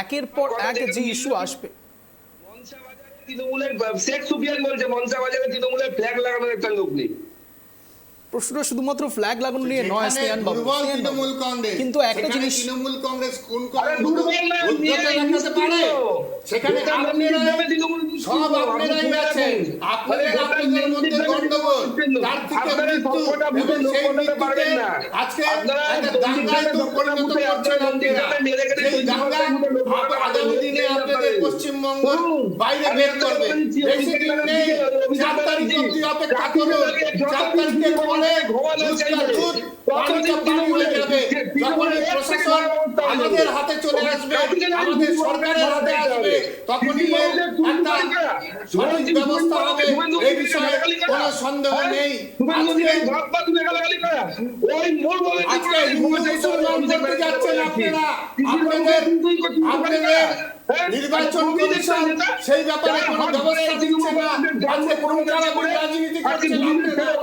একের পর এক যে ইস্যু আসবে। তৃণমূলের শেখ সুফিয়ান বলছে মনসাবাজারে তৃণমূলের ফ্ল্যাগ লাগানোর একটা লোক নেই। প্রশ্নটা শুধুমাত্র ফ্ল্যাগ লাগানো নিয়ে নয় স্নেহান বাবু, কিন্তু একটা জিনিস, তৃণমূল কংগ্রেস কোন দেখাতে পারে সেখানে সব আপনারাই আছেন, আপনাদের মধ্যে গন্ডগোল, তার থেকে মৃত্যু এবং সেই মৃত্যুকে আজকে একটা দাঙ্গায় তো পরিণত করছেন আপনারা। সেই দাঙ্গা আগামী দিনে আপনাদের পশ্চিমবঙ্গ বাইরে বের করবে। বেশি দিন নেই, 4 তারিখ অব্দি অপেক্ষা করুন। 4 তারিখে পরে প্রশাসন আমাদের হাতে চলে আসবে, আমাদের সরকারের হাতে আসবে, তখনই একটা সঠিক ব্যবস্থা হবে, এই বিষয়ে কোনো সন্দেহ নেই। আজকে হিন্দু মুসলমান করতে যাচ্ছেন আপনারা, আপনাদের নির্বাচন কমিশন সেই ব্যাপারে কোনো ব্যবস্থা দিচ্ছে না। আজকে কোন কারণে রাজনীতি করছেন আপনারা,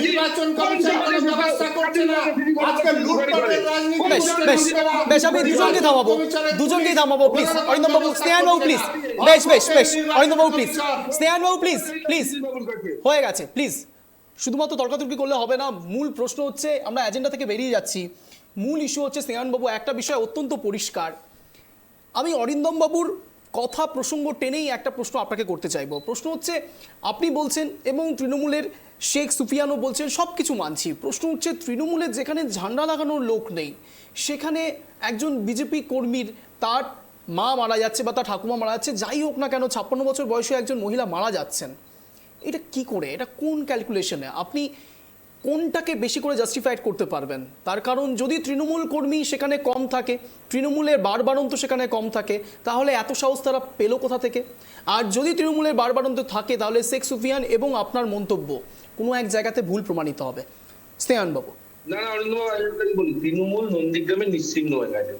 নির্বাচন কমিশন কোনো ব্যবস্থা করছে না। আজকে লুটপাটের রাজনীতি বেশ আমি দুজনকেই থামাবো please. Arindam Babu, স্নেহান Babu please, বেশ অরিন্দম বাবু প্লিজ, স্নেহান বাবু প্লিজ হয়ে গেছে, প্লিজ শুধুমাত্র তর্কাতর্কি করলে হবে না। মূল প্রশ্ন হচ্ছে, আমরা এজেন্ডা থেকে বেরিয়ে যাচ্ছি, মূল ইস্যু হচ্ছে স্নেহান বাবু একটা বিষয় অত্যন্ত পরিষ্কার। আমি অরিন্দম বাবুর কথা প্রসঙ্গ টেনেই একটা প্রশ্ন আপনাকে করতে চাইব। প্রশ্ন হচ্ছে, আপনি বলছেন এবং তৃণমূলের শেখ সুফিয়ানও বলছেন, সব কিছু মানছি। প্রশ্ন হচ্ছে, তৃণমূলের যেখানে ঝান্ডা লাগানোর লোক নেই, সেখানে একজন বিজেপি কর্মীর তার মা মারা যাচ্ছে বা তার ঠাকুমা মারা যাচ্ছে, যাই হোক না কেন 56 বছর বয়সে একজন মহিলা মারা যাচ্ছেন, এটা কি করে, এটা কোন ক্যালকুলেশনে আপনি কোনটাকে বেশি করে জাস্টিফাইড করতে পারবেন? তার কারণ যদি তৃণমূল কর্মী সেখানে কম থাকে, তৃণমূলের বাড়বাড়ন্ত সেখানে কম থাকে, তাহলে এত সাহস তারা পেল কোথা থেকে? আর যদি তৃণমূলের বাড়বাড়ন্ত থাকে, তাহলে শেখ সুফিয়ান এবং আপনার মন্তব্য কোনো এক জায়গাতে ভুল প্রমাণিত হবে। স্নেহান বাবু। না বলি, তৃণমূল নন্দীগ্রামের নিশ্চিহ্ন হয়ে গেছে।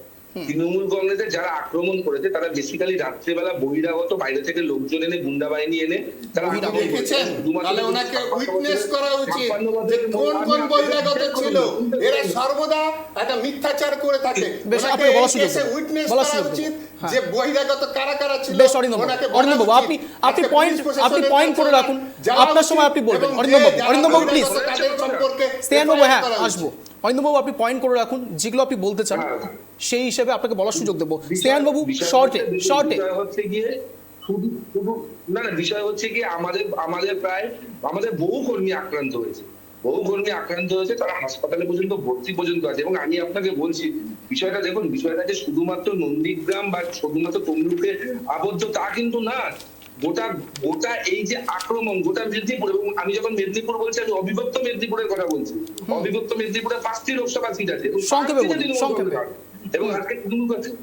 তৃণমূল কংগ্রেসের যারা আক্রমণ করেছে তারা বেসিক্যালি রাত্রেবেলা বহিরাগত বাইরে থেকে লোকজন এনে, গুন্ডা বাহিনী এনে তারা তাহলে ওনাকে উইটনেস করা উচিত যে কোন কোন বহিরাগত ছিল। এরা সর্বদা একটা মিথ্যাচার করে থাকে। ওনাকে এসে উইটনেস করা উচিত যে বহিরাগত কারা কারা ছিল। বেশ অরিন্দম বাবু, আপনি পয়েন্ট করে রাখুন, আপনার সময় আপনি বলবেন। অরিন্দম বাবু প্লিজ, স্নেহান বাবু হ্যাঁ আসবো। অরিন্দম বাবু আপনি পয়েন্ট করে রাখুন, যেগুলো আপনি বলতে চান সেই হিসেবে আপনাকে বলার সুযোগ দেবো। স্নেহান বাবু শর্টে হচ্ছে গিয়ে শুধু শুধু না না, বিষয় হচ্ছে কি আমাদের বহু কর্মী আক্রান্ত হয়েছে, তারা হাসপাতালে পর্যন্ত ভর্তি পর্যন্ত আছে। এবং আমি আপনাকে বলছি বিষয়টা দেখুন, বিষয়টা যে শুধুমাত্র নন্দীগ্রাম বা শুধুমাত্র তমলুকে আবদ্ধ তা কিন্তু না। গোটা এই যে আক্রমণ গোটা মেদিনীপুর, এবং আমি যখন মেদিনীপুর বলছি আমি অবিভক্ত মেদিনীপুরের কথা বলছি। অবিভক্ত মেদিনীপুরে 5টি লোকসভা সিট আছে এবং আজকে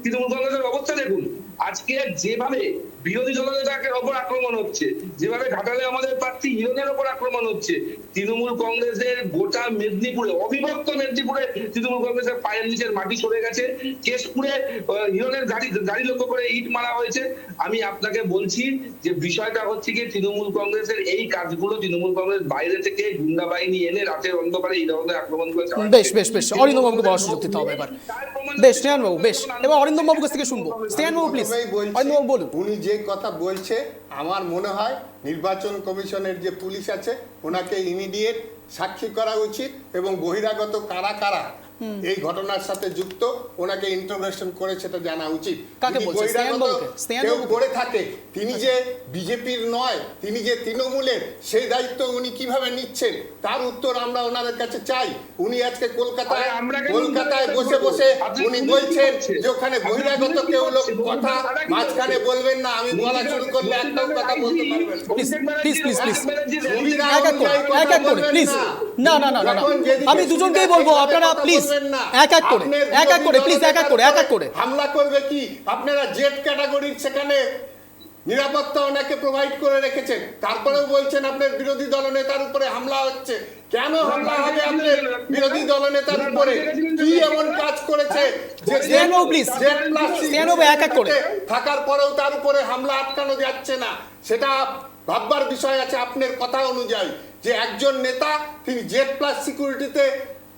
তৃণমূল কংগ্রেসের অবস্থা দেখুন। আজকে যেভাবে বিরোধী দলনেতাকে ওপর আক্রমণ হচ্ছে, যেভাবে ঘাটালে আমাদের প্রার্থী হিরণের ওপর আক্রমণ হচ্ছে, তৃণমূল কংগ্রেসের গোটা মেদিনীপুরে, অবিভক্ত মেদিনীপুরে তৃণমূল কংগ্রেসের পায়ের নিচের মাটি সরে গেছে। কেশপুরে হিরণের গাড়ি লক্ষ্য করে ইট মারা হয়েছে। আমি আপনাকে বলছি যে বিষয়টা হচ্ছে কি তৃণমূল কংগ্রেসের এই কাজগুলো তৃণমূল কংগ্রেস বাইরে থেকে গুন্ডা বাহিনী এনে রাতের অন্ধকারে এই ধরনের আক্রমণ করে বেশ অরিন্দম বাবুকে বলার সুযোগ দিতে হবে এবার। বেশ স্নেহান বাবু, বেশ এবার অরিন্দম বাবুর কাছ থেকে শুনবো। স্নেহান বাবু প্লিজ, অরিন্দম বাবু বলুন। উনি যে কথা বলছে আমার মনে হয় নির্বাচন কমিশনের যে পুলিশ আছে ওনাকে ইমিডিয়েট সাক্ষী করা উচিত এবং বহিরাগত কারা কারা এই ঘটনার সাথে যুক্ত ওনাকে ইন্টারোগেশন করে সেটা জানা উচিত। কেউ করে থাকে, তিনি যে বিজেপির নয়, তিনি যে তৃণমূলের, সেই দায়িত্ব উনি কিভাবে নিচ্ছেন তার উত্তর আমরা ওনাদের কাছে চাই। উনি আজকে কলকাতায় বসে বসে উনি বলছেন যে ওখানে বহিরাগত কেউ লোক কথা মাঝখানে বলবেন না, আমি বলা শুরু করলে একটাও কথা বলতে পারবেন না। আমি দুজনকেই বলবো, আপনারা প্লিজ এক এক করে হামলা করবে কি? আপনারা জেড ক্যাটাগরির সেখানে নিরাপত্তা ওনাকে প্রোভাইড করে রেখেছেন, তারপরেও বলছেন আপনার বিরোধী দলনেতার উপরে হামলা হচ্ছে। কেন হামলা হবে আপনার বিরোধী দলনেতার উপরে? কি এমন কাজ করেছে যে থাকার পরেও তার উপরে হামলা আটকানো যাচ্ছে না? সেটা ভাববার বিষয় আছে আপনার কথা অনুযায়ী, যে একজন নেতা তিনি জেড প্লাস সিকিউরিটিতে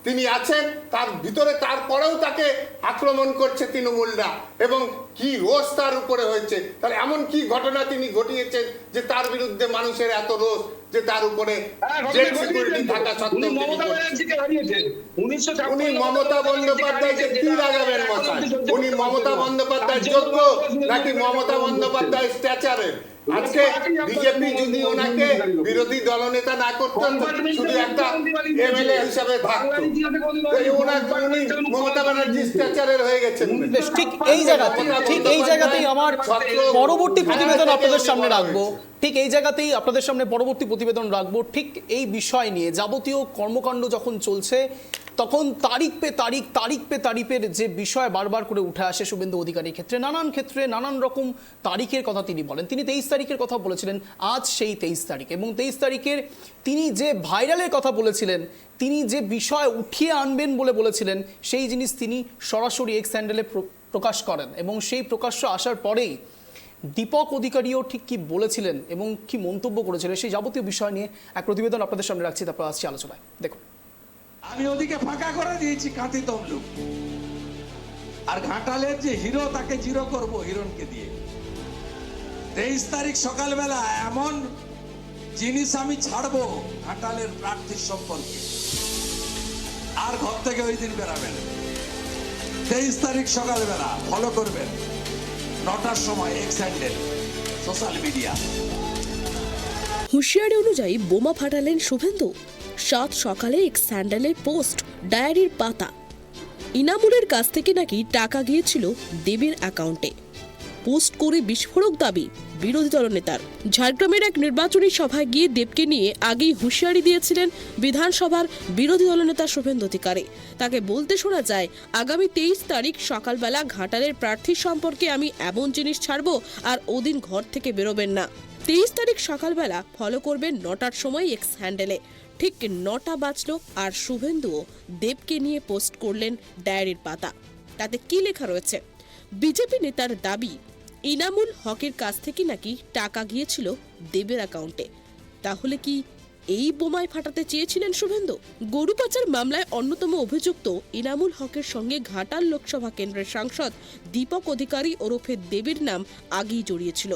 তিনি আছেন, তার ভিতরে তারপরেও তাকে আক্রমণ করছে তৃণমূলরা, এবং কি রোষ তার উপরে হয়েছে। তাহলে এমন কি ঘটনা তিনি ঘটিয়েছেন যে তার বিরুদ্ধে মানুষের এত রোষ, যে তার উপরে জেড সিকিউরিটি থাকা সত্ত্বেও উনি মমতা বন্দ্যোপাধ্যায়কে কি লাগাবেন মশাই? উনি মমতা বন্দ্যোপাধ্যায় যোগ্য নাকি মমতা বন্দ্যোপাধ্যায় স্ট্যাচারের? আজকে বিজেপি যদি ওনাকে বিরোধী দলনেতা না করতেন, শুধু একটা এমএলএ হিসাবে থাকতো, উনি মমতা ব্যানার্জি স্ট্যাচারের হয়ে গেছেন। ঠিক এই জায়গাতেই আমার পরবর্তী প্রতিবেদন আপনাদের সামনে রাখবো। ঠিক এই বিষয় নিয়ে যাবতীয় কর্মকাণ্ড যখন চলছে তখন তারিখ পে তারিখের যে বিষয় বারবার করে উঠে আসে শুভেন্দু অধিকারীর ক্ষেত্রে, নানান রকম তারিখের কথা তিনি বলেন। তিনি 23 তারিখের কথা বলেছিলেন, আজ সেই 23 তারিখ, এবং 23 তারিখের তিনি যে ভাইরালের কথা বলেছিলেন, তিনি যে বিষয় উঠিয়ে আনবেন বলে বলেছিলেন, সেই জিনিস তিনি সরাসরি এক্স হ্যান্ডেলে প্রকাশ করেন। এবং সেই প্রকাশ্য আসার পরেই দীপক অধিকারীও ঠিক কি বলেছিলেন এবং কি মন্তব্য করেছিলেন, সেই যাবতীয় বিষয় নিয়ে এক প্রতিবেদন আপনাদের সামনে রাখছি, তারপর আসছি আলোচনায়। দেখুন, আমি ওদিকে ফাঁকা করে দিয়েছি কাঁথি তমলুক, আর ঘাটালের যে হিরো তাকে জিরো করব হিরণকে দিয়ে। 23 তারিখ সকালবেলা এমন জিনিস আমি ছাড়বো ঘাটালের প্রার্থীর সম্পর্কে, আর ঘর থেকে ওই দিন বেরাবেন। 23 তারিখ সকালবেলা ফলো করবেন 9টার সময় এক্স হ্যান্ডেল সোশ্যাল মিডিয়া। হুঁশিয়ারি অনুযায়ী বোমা ফাটালেন শুভেন্দু। 7 সকালে এক্স হ্যান্ডেলের পোস্ট, ডায়েরির পাতা। ইনামুলের কাছ থেকে নাকি টাকা গিয়েছিল দেবের অ্যাকাউন্টে। পোস্ট করে বিস্ফোরক দাবি বিরোধী দলনেতার। ঝাড়গ্রামের এক নির্বাচনী সভায় গিয়ে দেবকে নিয়ে আগেই হুঁশিয়ারি দিয়েছিলেন বিধানসভার বিরোধী দলনেতা শুভেন্দু অধিকারী। তাকে বলতে শোনা যায়, আগামী 23 তারিখ সকালবেলা ঘাটালের প্রার্থী সম্পর্কে আমি এমন জিনিস ছাড়বো আর ওদিন ঘর থেকে বেরোবেন না। 23 তারিখ সকালবেলা ফলো করবেন 9টার সময় এক্স হ্যান্ডেলে। ঠিক 9টা বাজলো আর শুভেন্দুও দেবকে নিয়ে পোস্ট করলেন ডায়েরির পাতা। তাতে কি লেখা রয়েছে? বিজেপি নেতার দাবি, ইনামুল হকের কাছ থেকে নাকি টাকা গিয়েছিল দেবের অ্যাকাউন্টে। তাহলে কি এই বোমায় ফাটাতে চেয়েছিলেন শুভেন্দু? গরু পাচার মামলায় অন্যতম অভিযুক্ত ইনামুল হকের সঙ্গে ঘাটাল লোকসভা কেন্দ্রের সাংসদ দীপক অধিকারী ওরফে দেবের নাম আগেই জড়িয়েছিল।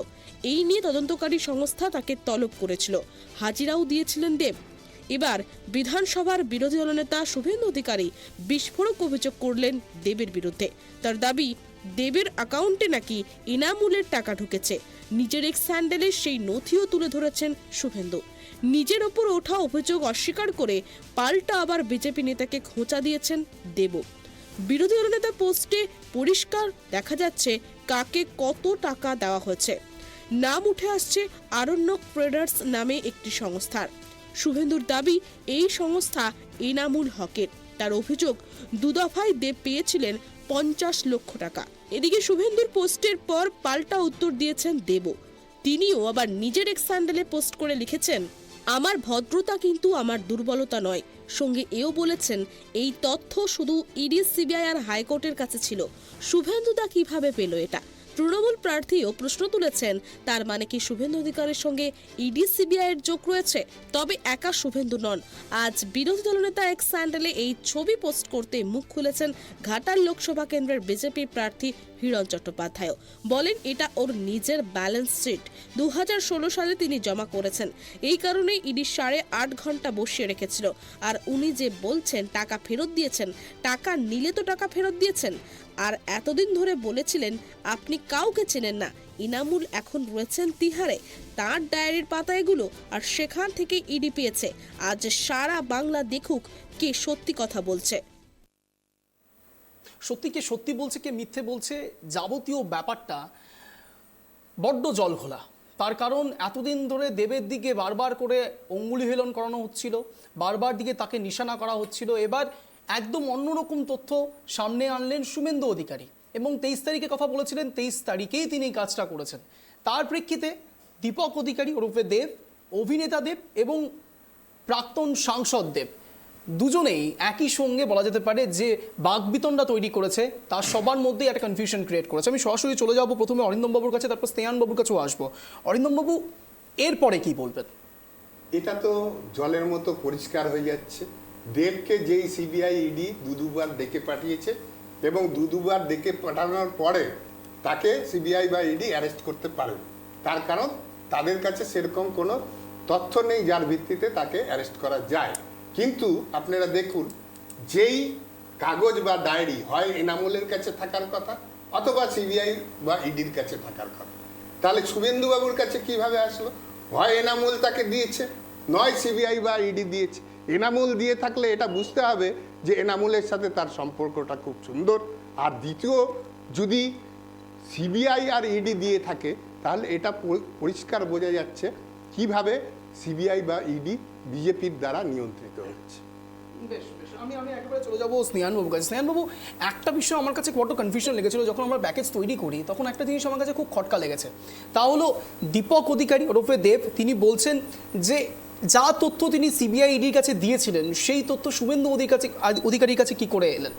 এই নিয়ে তদন্তকারী সংস্থা তাকে তলব করেছিল, হাজিরাও দিয়েছিলেন দেব। এবার বিধানসভার বিরোধী দলনেতা শুভেন্দু অধিকারী বিস্ফোরক অভিযোগ করলেন দেবের বিরুদ্ধে। তার দাবি, দেবের অ্যাকাউন্টে নাকি ইনামুলের টাকা ঢুকেছে। নিজের এক্স হ্যান্ডেলে সেই নথিও তুলে ধরেছেন শুভেন্দু। নিজের ওপর ওঠা অভিযোগ অস্বীকার করে পাল্টা আবার বিজেপি নেতাকে খোঁচা দিয়েছেন দেব। বিরোধী দলনেতা পোস্টে পরিষ্কার দেখা যাচ্ছে কাকে কত টাকা দেওয়া হয়েছে। নাম উঠে আসছে আরণ্যক ট্রেডার্স নামে একটি সংস্থার। শুভেন্দুর দাবি, এই সংস্থা এনামুল হকের। তার অভিযোগ, দুদফায় দেব পেয়েছিলেন 50 লক্ষ টাকা। এদিকে শুভেন্দুর পোস্টের পর পাল্টা উত্তর দিয়েছেন দেব। তিনিও আবার নিজের এক্স হ্যান্ডেলে পোস্ট করে লিখেছেন, আমার ভদ্রতা কিন্তু আমার দুর্বলতা নয়। সঙ্গে এও বলেছেন, এই তথ্য শুধু ইডি, সিবিআই আর হাইকোর্টের কাছে ছিল। শুভেন্দু তা কিভাবে পেল এটা? তৃণমূল প্রার্থীও প্রশ্ন তুলেছেন, তার মানে কি শুভেন্দু অধিকারীর সঙ্গে ইডি, সিবিআই এর যোগ রয়েছে? তবে একা শুভেন্দু নন। আজ বিরোধী দলনেতা এক্স স্যান্ডেলে এই ছবি পোস্ট করতে মুখ খুলেছেন ঘাটাল লোকসভা কেন্দ্রের বিজেপি প্রার্থী হিরণ চট্টোপাধ্যায়। বলেন, এটা ওর নিজের ব্যালেন্স শিট, 2016 সালে তিনি জমা করেছেন। এই কারণে ইডি 8.5 ঘন্টা বসিয়ে রেখেছিল। আর উনি যে বলছেন টাকা ফেরত দিয়েছেন, টাকা নিলে তো টাকা ফেরত দিয়েছেন। আর এতদিন ধরে বলেছিলেন আপনি কাউকে চেনেন না। ইনামুল এখন রয়েছেন তিহারে, তার ডায়েরির পাতা এগুলো, আর সেখান থেকে ইডি পেয়েছে। আজ সারা বাংলা দেখুক কে সত্যি কথা বলছে। সত্যি কে সত্যি বলছে, কে মিথ্যে বলছে, যাবতীয় ব্যাপারটা বড্ড জল ঘোলা। তার কারণ এতদিন ধরে দেবের দিকে বারবার করে অঙ্গুলি হেলন করানো হচ্ছিল, বারবার দিকে তাকে নিশানা করা হচ্ছিল। এবার একদম অন্যরকম তথ্য সামনে আনলেন শুভেন্দু অধিকারী এবং 23 তারিখে কথা বলেছিলেন, 23 তারিখেই তিনি কাজটা করেছেন। তার প্রেক্ষিতে দীপক অধিকারী ওরফে দেব, অভিনেতা দেব এবং প্রাক্তন সাংসদ দেব দুজনেই একই সঙ্গে বলা যেতে পারে যে বাকবিতণ্ডা তৈরি করেছে, তার সবার মধ্যেই একটা কনফিউশন ক্রিয়েট করেছে। আমি সরাসরি চলে যাব প্রথমে অরিন্দম বাবুর কাছে, তারপর স্নেহান বাবুর কাছেও আসবো। অরিন্দম বাবু, এরপরে কি বলবেন? এটা তো জলের মতো পরিষ্কার হয়ে যাচ্ছে। দেবকে যেই সিবিআই ইডি দুবার ডেকে পাঠিয়েছে এবং দুবার ডেকে পাঠানোর পরে তাকে সিবিআই বা ইডি অ্যারেস্ট করতে পারে, তার কারণ তাদের কাছে সেরকম কোনো তথ্য নেই যার ভিত্তিতে তাকে অ্যারেস্ট করা যায়। কিন্তু আপনারা দেখুন, যেই কাগজ বা ডায়েরি হয় এনামুলের কাছে থাকার কথা অথবা সিবিআই বা ইডির কাছে থাকার কথা, তাহলে শুভেন্দুবাবুর কাছে কিভাবে আসলো? হয় এনামুল তাকে দিয়েছে, নয় সিবিআই বা ইডি দিয়েছে। এনামুল দিয়ে থাকলে এটা বুঝতে হবে যে এনামুলের সাথে তার সম্পর্কটা খুব সুন্দর। আর দ্বিতীয়, যদি সিবিআই আর ইডি দিয়ে থাকে তাহলে এটা পরিষ্কার বোঝা যাচ্ছে কিভাবে সিবিআই বা ইডি বিজেপির দ্বারা নিয়ন্ত্রিত হচ্ছে। বেশ বেশ, আমি একেবারে চলে যাবো স্নেহান বাবুর কাছে। স্নেহান বাবু, একটা বিষয় আমার কাছে বড় কনফিউশন লেগেছিল যখন আমরা প্যাকেজ তৈরি করি, তখন একটা জিনিস আমার কাছে খুব খটকা লেগেছে। তা হলো দীপক অধিকারী ওরফে দেব, তিনি বলছেন যে যা তথ্য তিনি সিবিআই ইডির কাছে দিয়েছিলেন সেই তথ্য শুভেন্দু অধিকারীর কাছে কি করে এলেন?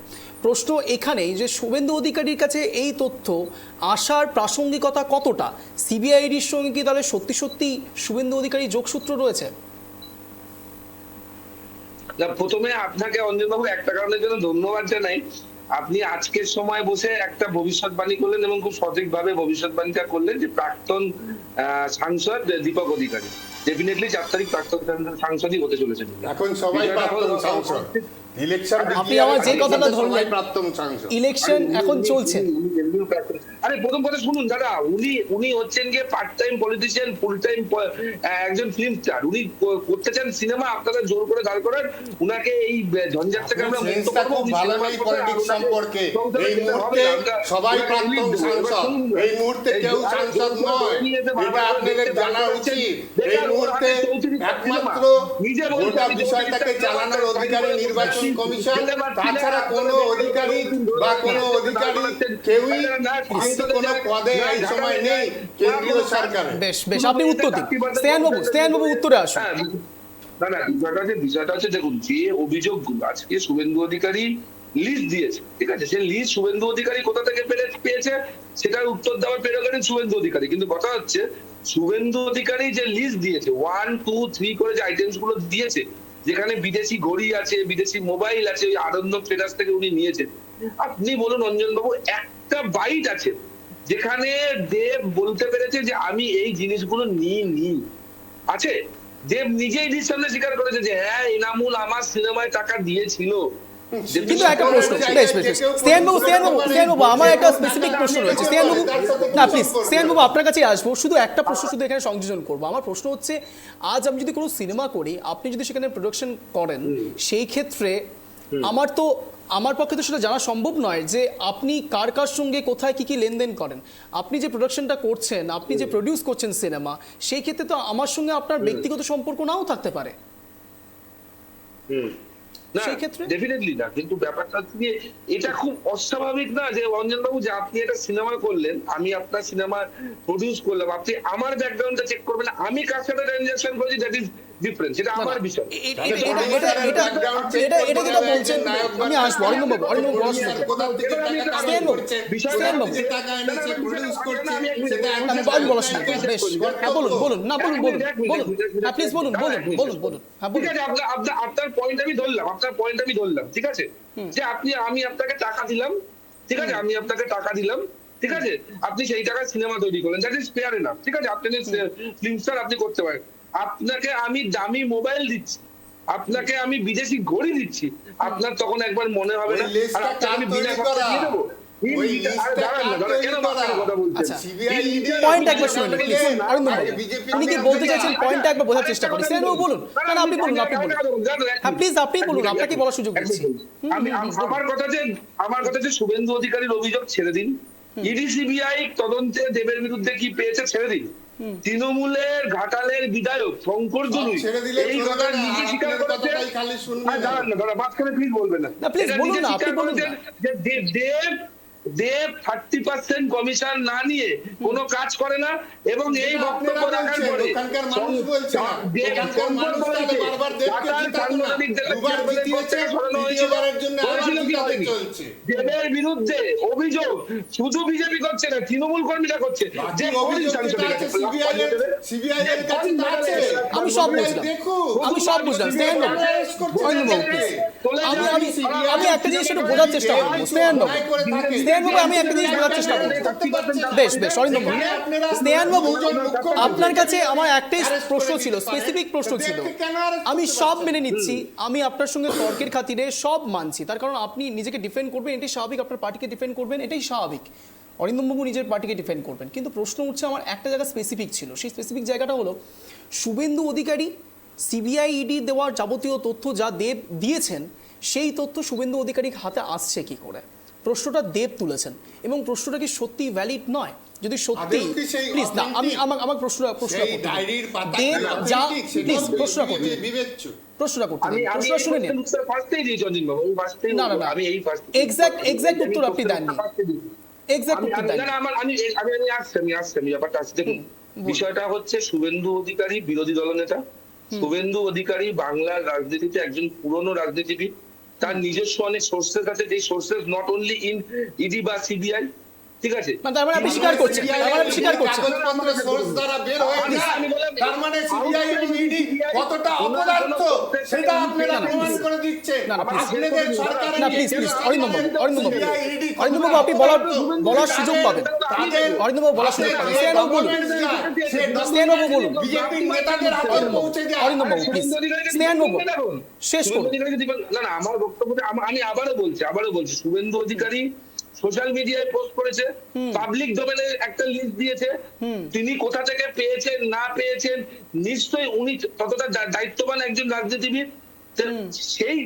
প্রশ্ন এখানেই যে শুভেন্দু অধিকারীর কাছে এই তথ্য আসার প্রাসঙ্গিকতা কতটা? সিবিআই ইডির সঙ্গে কি তাহলে সত্যি সত্যি শুভেন্দু অধিকারী যোগসূত্র রয়েছে? প্রথমে আপনাকে অঞ্জনবাবু একটা কারণের জন্য ধন্যবাদ জানাই। আপনি আজকের সময় বসে একটা ভবিষ্যৎবাণী করলেন এবং খুব সঠিকভাবে ভবিষ্যৎবাণীটা করলেন যে প্রাক্তন সাংসদ দীপক অধিকারী ডেফিনেটলি 4 তারিখ প্রাক্তন সাংসদই হতে চলেছেন। এখন সবাই প্রাক্তন সাংসদ। ইলেকশন আপনি আমার যে কথাটা ধরলেন, প্রাক্তন সাংসদ, ইলেকশন এখন চলছে। আরে প্রথম কথা শুনুন দাদা, উনি হচ্ছেন গিয়ে part time politician, full time একজন ফিল্ম স্টার। উনি করতে চান সিনেমা, আপনারা জোর করে দাঁড় করান। উনাকে এই ঝঞ্ঝাট থেকে আমরা মুক্ত করব। ভালো নাই পলিটিক্স সম্পর্কে। এই মুহূর্তে সবাই প্রাক্তন সাংসদ, এই মুহূর্তে কেউ সাংসদ নয়, এটা আপনাদের জানা উচিত। এই মুহূর্তে একমাত্র গোটা বিষয়টাকে চালানোর অধিকারী নির্বাচন কমিশন, তাছাড়া কোনো অধিকারী বা কোনো অধিকারী কেউই কিন্তু কোনো পদে এই সময় নেই কেন্দ্রীয় সরকারে। বেশ বেশ, আপনি উত্তর দিন। স্নেহান বাবু উত্তরে আসুন। না বিষয়টা হচ্ছে দেখুন, যে অভিযোগগুলো আজকে শুভেন্দু অধিকারী লিস্ট দিয়েছে, ঠিক আছে, সে লিস্ট শুভেন্দু অধিকারী কোথা থেকে পেয়েছে সেটার উত্তর দেওয়ার পেরেছেন শুভেন্দু অধিকারী। কিন্তু কথা হচ্ছে শুভেন্দু অধিকারী যে লিস্ট দিয়েছে 1, 2, 3 করে যে আইটেমস গুলো দিয়েছে, যেখানে বিদেশি ঘড়ি আছে, বিদেশি মোবাইল আছে, ওই আরণ্যক ট্রেডার্স থেকে উনি নিয়েছেন। আপনি বলুন অঞ্জনবাবু, একটা বাইট আছে যেখানে দেব বলতে পেরেছে যে আমি এই জিনিসগুলো নিই আছে? দেব নিজেই সামনে স্বীকার করেছে যে হ্যাঁ এনামুল আমার সিনেমায় টাকা দিয়েছিল। কিন্তু একটা প্রশ্ন, বেশ স্নেহানবাবু আমার একটা স্পেসিফিক প্রশ্ন রয়েছে। স্নেহানবাবু না প্লিজ, স্নেহানবাবু আপনার কাছে আসবো, শুধু একটা প্রশ্ন শুধু এখানে সংযোজন করবো। আমার প্রশ্ন হচ্ছে, আজ আমি যদি কোনো সিনেমা করি, আপনি যদি সেখানে প্রোডাকশন করেন, সেই ক্ষেত্রে আমার পক্ষে তো সেটা জানা সম্ভব নয় যে আপনি কার কার সঙ্গে কোথায় কি কি লেনদেন করেন। আপনি যে প্রোডাকশনটা করছেন, আপনি যে প্রডিউস করছেন সিনেমা, সেই ক্ষেত্রে তো আমার সঙ্গে আপনার ব্যক্তিগত সম্পর্ক নাও থাকতে পারে। না ডেফিনেটলি না, কিন্তু ব্যাপারটা হচ্ছে এটা খুব অস্বাভাবিক না যে অঞ্জনবাবু যে আপনি একটা সিনেমা করলেন, আমি আপনার সিনেমা প্রডিউস করলাম, আপনি আমার ব্যাকগ্রাউন্ডটা চেক করবেন, আমি কার সাথে ট্রানজাকশন করেছি, দ্যাট ইজ ডিফারেন্ট, সেটা আমার বিষয়। এটা যেটা বলছেন, আমি আসবো অরিন্দমবাবু, আপনার পয়েন্ট আমি ধরলাম, ঠিক আছে, যে আমি আপনাকে টাকা দিলাম, ঠিক আছে, আমি আপনাকে টাকা দিলাম, ঠিক আছে, আপনি সেই টাকায় সিনেমা তৈরি করলেন, দ্যাট ইজ ফেয়ার এনাফ, ঠিক আছে, আপনি ফিল্ম স্টার, আপনি করতে পারেন। আপনাকে আমি দামি মোবাইল দিচ্ছি, আপনাকে আমি বিদেশি ঘড়ি দিচ্ছি, আপনার তখন একবার মনে হবে না আর আপনাকে আমি বিনা খরচে দিয়ে দেবো? উনি কি বলতে চাইছেন পয়েন্টটা একবার বোঝার চেষ্টা করি। বলুন, আপনি বলুন, প্লিজ আপনি বলুন, আপনাকে বলার সুযোগ দিচ্ছি। আমার কথা যে শুভেন্দু অধিকারীর অভিযোগ ছেড়ে দিন, ইডি সিবিআই তদন্তে দেবের বিরুদ্ধে কি পেয়েছে ছেড়ে দিন, তৃণমূলের ঘাটালের বিধায়ক শঙ্কর জরুরি এই কথা নিজে স্বীকার করেছে, দাঁড়ান না দাঁড়া, মাঝখানে প্লিজ বলবেন না, এটা নিজে স্বীকার করেছেন যে দেব 30% কমিশন না নিয়ে কোনো কাজ করে না, এবং এই বক্তব্য রাখার পরে দেবের বিরুদ্ধে অভিযোগ শুধু বিজেপি করছে না, তৃণমূল কর্মীরা করছে, যে আমি সব বুঝলাম। আমি একটা জিনিস একটু বোঝার চেষ্টা করবো স্নেহানবাবু, আমি একটা জিনিস বোঝার চেষ্টা করবো। বেশ অরিন্দমবাবু, স্নেহানবাবু আপনার কাছে আমার একটাই প্রশ্ন ছিল, স্পেসিফিক প্রশ্ন ছিল। আমি সব মেনে নিচ্ছি, আমি আপনার সঙ্গে তর্কের খাতিরে সব মানছি, তার কারণ আপনি নিজেকে ডিফেন্ড করবেন, এটাই স্বাভাবিক, আপনার পার্টিকে ডিফেন্ড করবেন, এটাই স্বাভাবিক। অরিন্দমবাবু নিজের পার্টিকে ডিফেন্ড করবেন, কিন্তু প্রশ্ন উঠছে আমার একটা জায়গা স্পেসিফিক ছিল, সেই স্পেসিফিক জায়গাটা হলো শুভেন্দু অধিকারী সিবিআই ইডি দেওয়ার যাবতীয় তথ্য যা দেব দিয়েছেন, সেই তথ্য শুভেন্দু অধিকারীর হাতে আসছে কি করে? প্রশ্নটা দেব তুলেছেন, এবং প্রশ্নটা কি সত্যি ভ্যালিড নয়? যদি সত্যি, প্লিজ না, আমি আমার প্রশ্নটা করতে শুনে নিন। না এক্সাক্ট উত্তর আপনি দেননি, বিষয়টা হচ্ছে শুভেন্দু অধিকারী বিরোধী দলনেতা, শুভেন্দু অধিকারী বাংলার রাজনীতিতে একজন পুরনো রাজনীতিবিদ, তার নিজস্ব অনেক সোর্সেস আছে, যে sources not only in ED বা সিবিআই, ঠিক আছে, তার মানে আপনি স্বীকার করছেন, সোর্স দ্বারা বের হয়ে যায়, তার মানে সিবিআই এবং ইডি কতটা অপদার্থ সেটা আপনারা প্রমাণ করে দিচ্ছেন। আপনাদের সরকারের না প্লিজ অরিন্দমবাবু আপনি বলার সুযোগ পাবেন, অরিন্দমবাবু বলার সুযোগ পাবেন। স্নেহানবাবু বলুন, বিজেপির নেতাদের হাতে পৌঁছে যায়। অরিন্দমবাবু প্লিজ, স্নেহানবাবু শেষ করুন। না আমার বক্তব্য আমি আবারও বলছি শুভেন্দু অধিকারী সোশ্যাল মিডিয়ায় পোস্ট করেছে, পাবলিক ডোমেনে একটা লিস্ট দিয়েছে, তিনি কোথা থেকে পেয়েছেন না পেয়েছেন, নিশ্চয়ই উনি ততটা দায়িত্ববান একজন রাজনীতিবিদ, সেই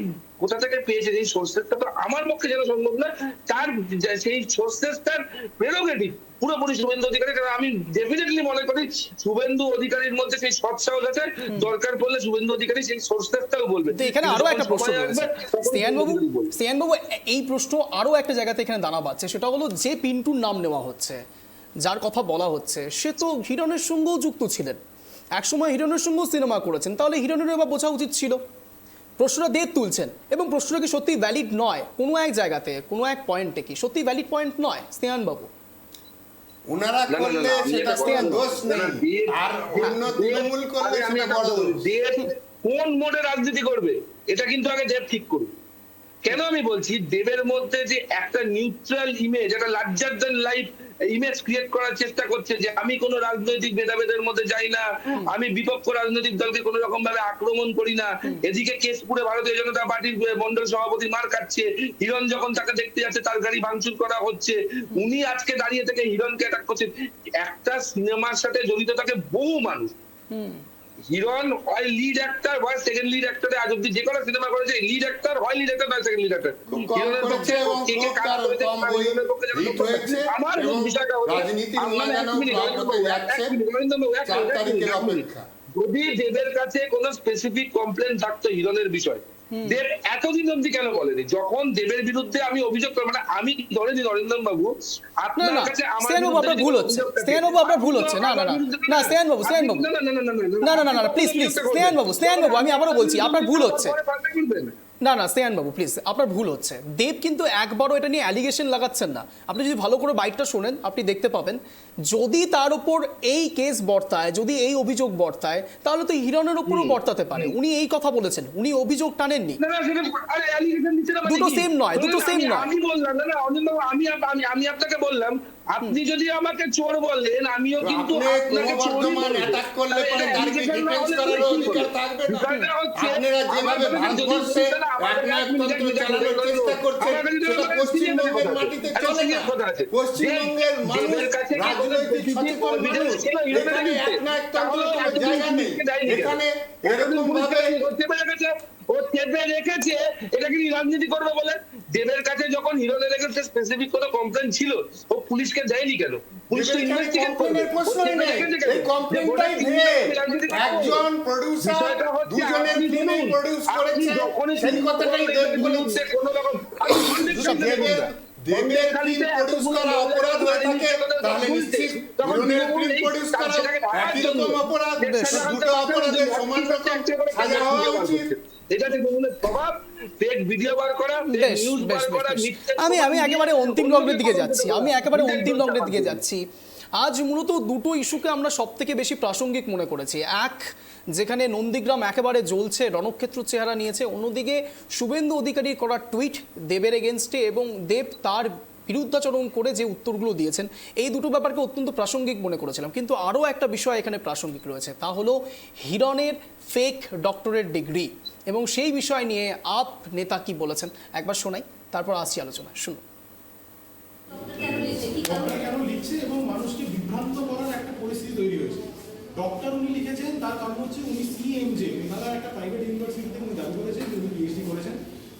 কোথা থেকে পেয়েছে এই সোর্সেসটা তো আমার পক্ষে যেন সম্ভব না, তার সেই সোর্সেসটার প্রেরোগেটিভ পুরোপুরি শুভেন্দু অধিকারী। কারণ আমি ডেফিনেটলি মনে করি শুভেন্দু অধিকারীর মধ্যে সেই সৎ সাহস আছে, দরকার পড়লে শুভেন্দু অধিকারী সেই সোর্সেসটাও বলবে। এখানে আরো একটা প্রশ্ন রয়েছে স্নেহানবাবু, এই প্রশ্ন আরো একটা জায়গাতে এখানে দানা বাঁধছে, সেটা হলো যে পিন্টুর নাম নেওয়া হচ্ছে, যার কথা বলা হচ্ছে, সে তো হিরণের সঙ্গেও যুক্ত ছিলেন, একসময় হিরণের সঙ্গেও সিনেমা করেছেন, তাহলে হিরণের এবার বোঝা উচিত ছিল। প্রশ্নটা দেব তুলছেন, এবং প্রশ্নটা কি সত্যি ভ্যালিড নয় কোনো এক জায়গাতে, কোনো এক পয়েন্টে কি সত্যি ভ্যালিড পয়েন্ট নয়? স্নেহানবাবু ওনারা করলে সেটা কোনো দোষ নেই, আর অন্য তৃণমূল করলে সেটা বড় দোষ। দেব কোন মোডে রাজনীতি করবে এটা কিন্তু আগে দেব ঠিক করুন। কেন আমি বলছি, দেবের মধ্যে যে একটা নিউট্রাল ইমেজ, একটা larger than life image create করার চেষ্টা করছে যে আমি কোনো রাজনৈতিক ভেদাভেদের মধ্যে যাই না, আমি বিপক্ষ রাজনৈতিক দলকে কোনো রকম ভাবে আক্রমণ করি না। এদিকে কেশপুরে ভারতীয় জনতা পার্টির মন্ডল সভাপতি মার খাচ্ছে, হিরণ যখন তাকে দেখতে যাচ্ছে তার গাড়ি ভাঙচুর করা হচ্ছে, উনি আজকে দাঁড়িয়ে থেকে হিরণকে অ্যাটাক করছেন। একটা সিনেমার সাথে জড়িত থাকে বহু মানুষ। হিরণ হয় লিড অ্যাক্টর হয় সেকেন্ড লিড অ্যাক্টরে, আজ অব্দি যে কোনো সিনেমা করেছে লিড অ্যাক্টর হয় লিড অ্যাক্টর নয় সেকেন্ড লিড অ্যাক্টর। খুব কম করেছে এবং খুব তার কম বই হিট হয়েছে এবং রাজনীতির ময়দানেও ফ্লপ হতে যাচ্ছে। 4 তারিখের অপেক্ষা। যদি দেবের কাছে কোনো স্পেসিফিক কমপ্লেন থাকতো হিরণের বিষয়, দেব এতদিন অব্দি কেন বলেনি? যখন দেবের বিরুদ্ধে আমি অভিযোগ করবো, মানে আমি ধরেনি নরেন্দ্র বাবু আপনার কাছে আমার স্নেহানবাবু আপনার ভুল হচ্ছে, স্নেহানবাবু আপনার ভুল হচ্ছে, না না না না স্নেহানবাবু স্নেহানবাবু না না না না প্লিজ প্লিজ স্নেহানবাবু আমি আবারও বলছি আপনার ভুল হচ্ছে। না না স্নেহানবাবু প্লিজ আপনার ভুল হচ্ছে। দেব কিন্তু একবারও এটা নিয়ে অ্যালিগেশন লাগাচ্ছেন না। আপনি যদি ভালো করে বাইকটা শোনেন আপনি দেখতে পাবেন, যদি তার উপর এই কেস বর্তায়, যদি এই অভিযোগ বর্তায়, তাহলে তো হিরণের উপরও বর্তাতে পারে। উনি এই কথা বলেছেন, উনি অভিযোগ টানেননি। দুটো সেম নয়, দুটো সেম নয়। আমি বললাম না না অনিন্দ, আমি আপনাকে বললাম আপনি যদি আমাকে চোর বলেন আমিও কিন্তু আপনাকে ক্রমবর্ধমান অ্যাটাক করলে পরে তাকে ডিফেন্স করার অধিকার থাকবে না। আপনারা যেভাবে ভারতবর্ষে একনায়কতন্ত্র চালানোর চেষ্টা করছেন সেটা পশ্চিমবঙ্গের মাটিতে চলে না। পশ্চিমবঙ্গের মানুষ রাজনৈতিক সচেতন মানুষ, এখানে একনায়কতন্ত্রের কোনো জায়গা নেই। এখানে এরকম ভাবে ও চেপে রেখেছে এটা কি রাজনীতি করবে বলে? দেবের কাছে যখন হিরণের রেখেছে স্পেসিফিক কোনো কমপ্লেন ছিল, ও পুলিশকে দেয়নি কেন? পুলিশ তো ইনভেস্টিগেট করবে। প্রশ্নই নেই, এই কমপ্লেনটাই ভেদ। একজন প্রোডিউসার দুজনের ফিল্মই প্রোডিউস করেছে, সেই কথাটাই দেব বলেছে। কোনো রকম দেবের ফিল্ম প্রোডিউস করা অপরাধ হয়ে থাকে তাহলে নিশ্চিত হিরণের ফিল্ম প্রোডিউস করা একই রকম অপরাধ, দুটো অপরাধের সমান রকম সাজা হওয়া উচিত। এটা তৃণমূলের স্বভাব, ফেক ভিডিও বার করা, ফেক নিউজ বার করা। আমি একেবারে অন্তিম লগ্নের দিকে যাচ্ছি। আজ মূলত দুটো ইস্যুকে আমরা সব থেকে বেশি প্রাসঙ্গিক মনে করেছি। এক, যেখানে নন্দীগ্রাম একেবারে জ্বলছে, রণক্ষেত্র চেহারা নিয়েছে। অন্যদিকে শুভেন্দু অধিকারীর করা টুইট দেবের এগেনস্টে এবং দেব তার বিরুদ্ধাচরণ করে যে উত্তরগুলো দিয়েছেন, এই দুটো ব্যাপারকে অত্যন্ত প্রাসঙ্গিক মনে করেছিলাম। কিন্তু আরও একটা বিষয় এখানে প্রাসঙ্গিক রয়েছে, তা হলো হিরণের ফেক ডক্টরেট ডিগ্রি এবং সেই বিষয় নিয়ে আপ নেতা কি বলেছেন একবার শোনাই, তারপর আসছি আলোচনা। শুনুন। কেন লিখছে এবং মানুষকে বিভ্রান্ত করার একটা পরিস্থিতি তৈরি হয়েছে। ডক্টর উনি লিখেছেন, তার কারণ হচ্ছে উনি সিএমজে মেঘালয়ের একটা প্রাইভেট ইউনিভার্সিটি থেকে উনি দাবি করেছেন যে উনি পিএইচডি করেছেন।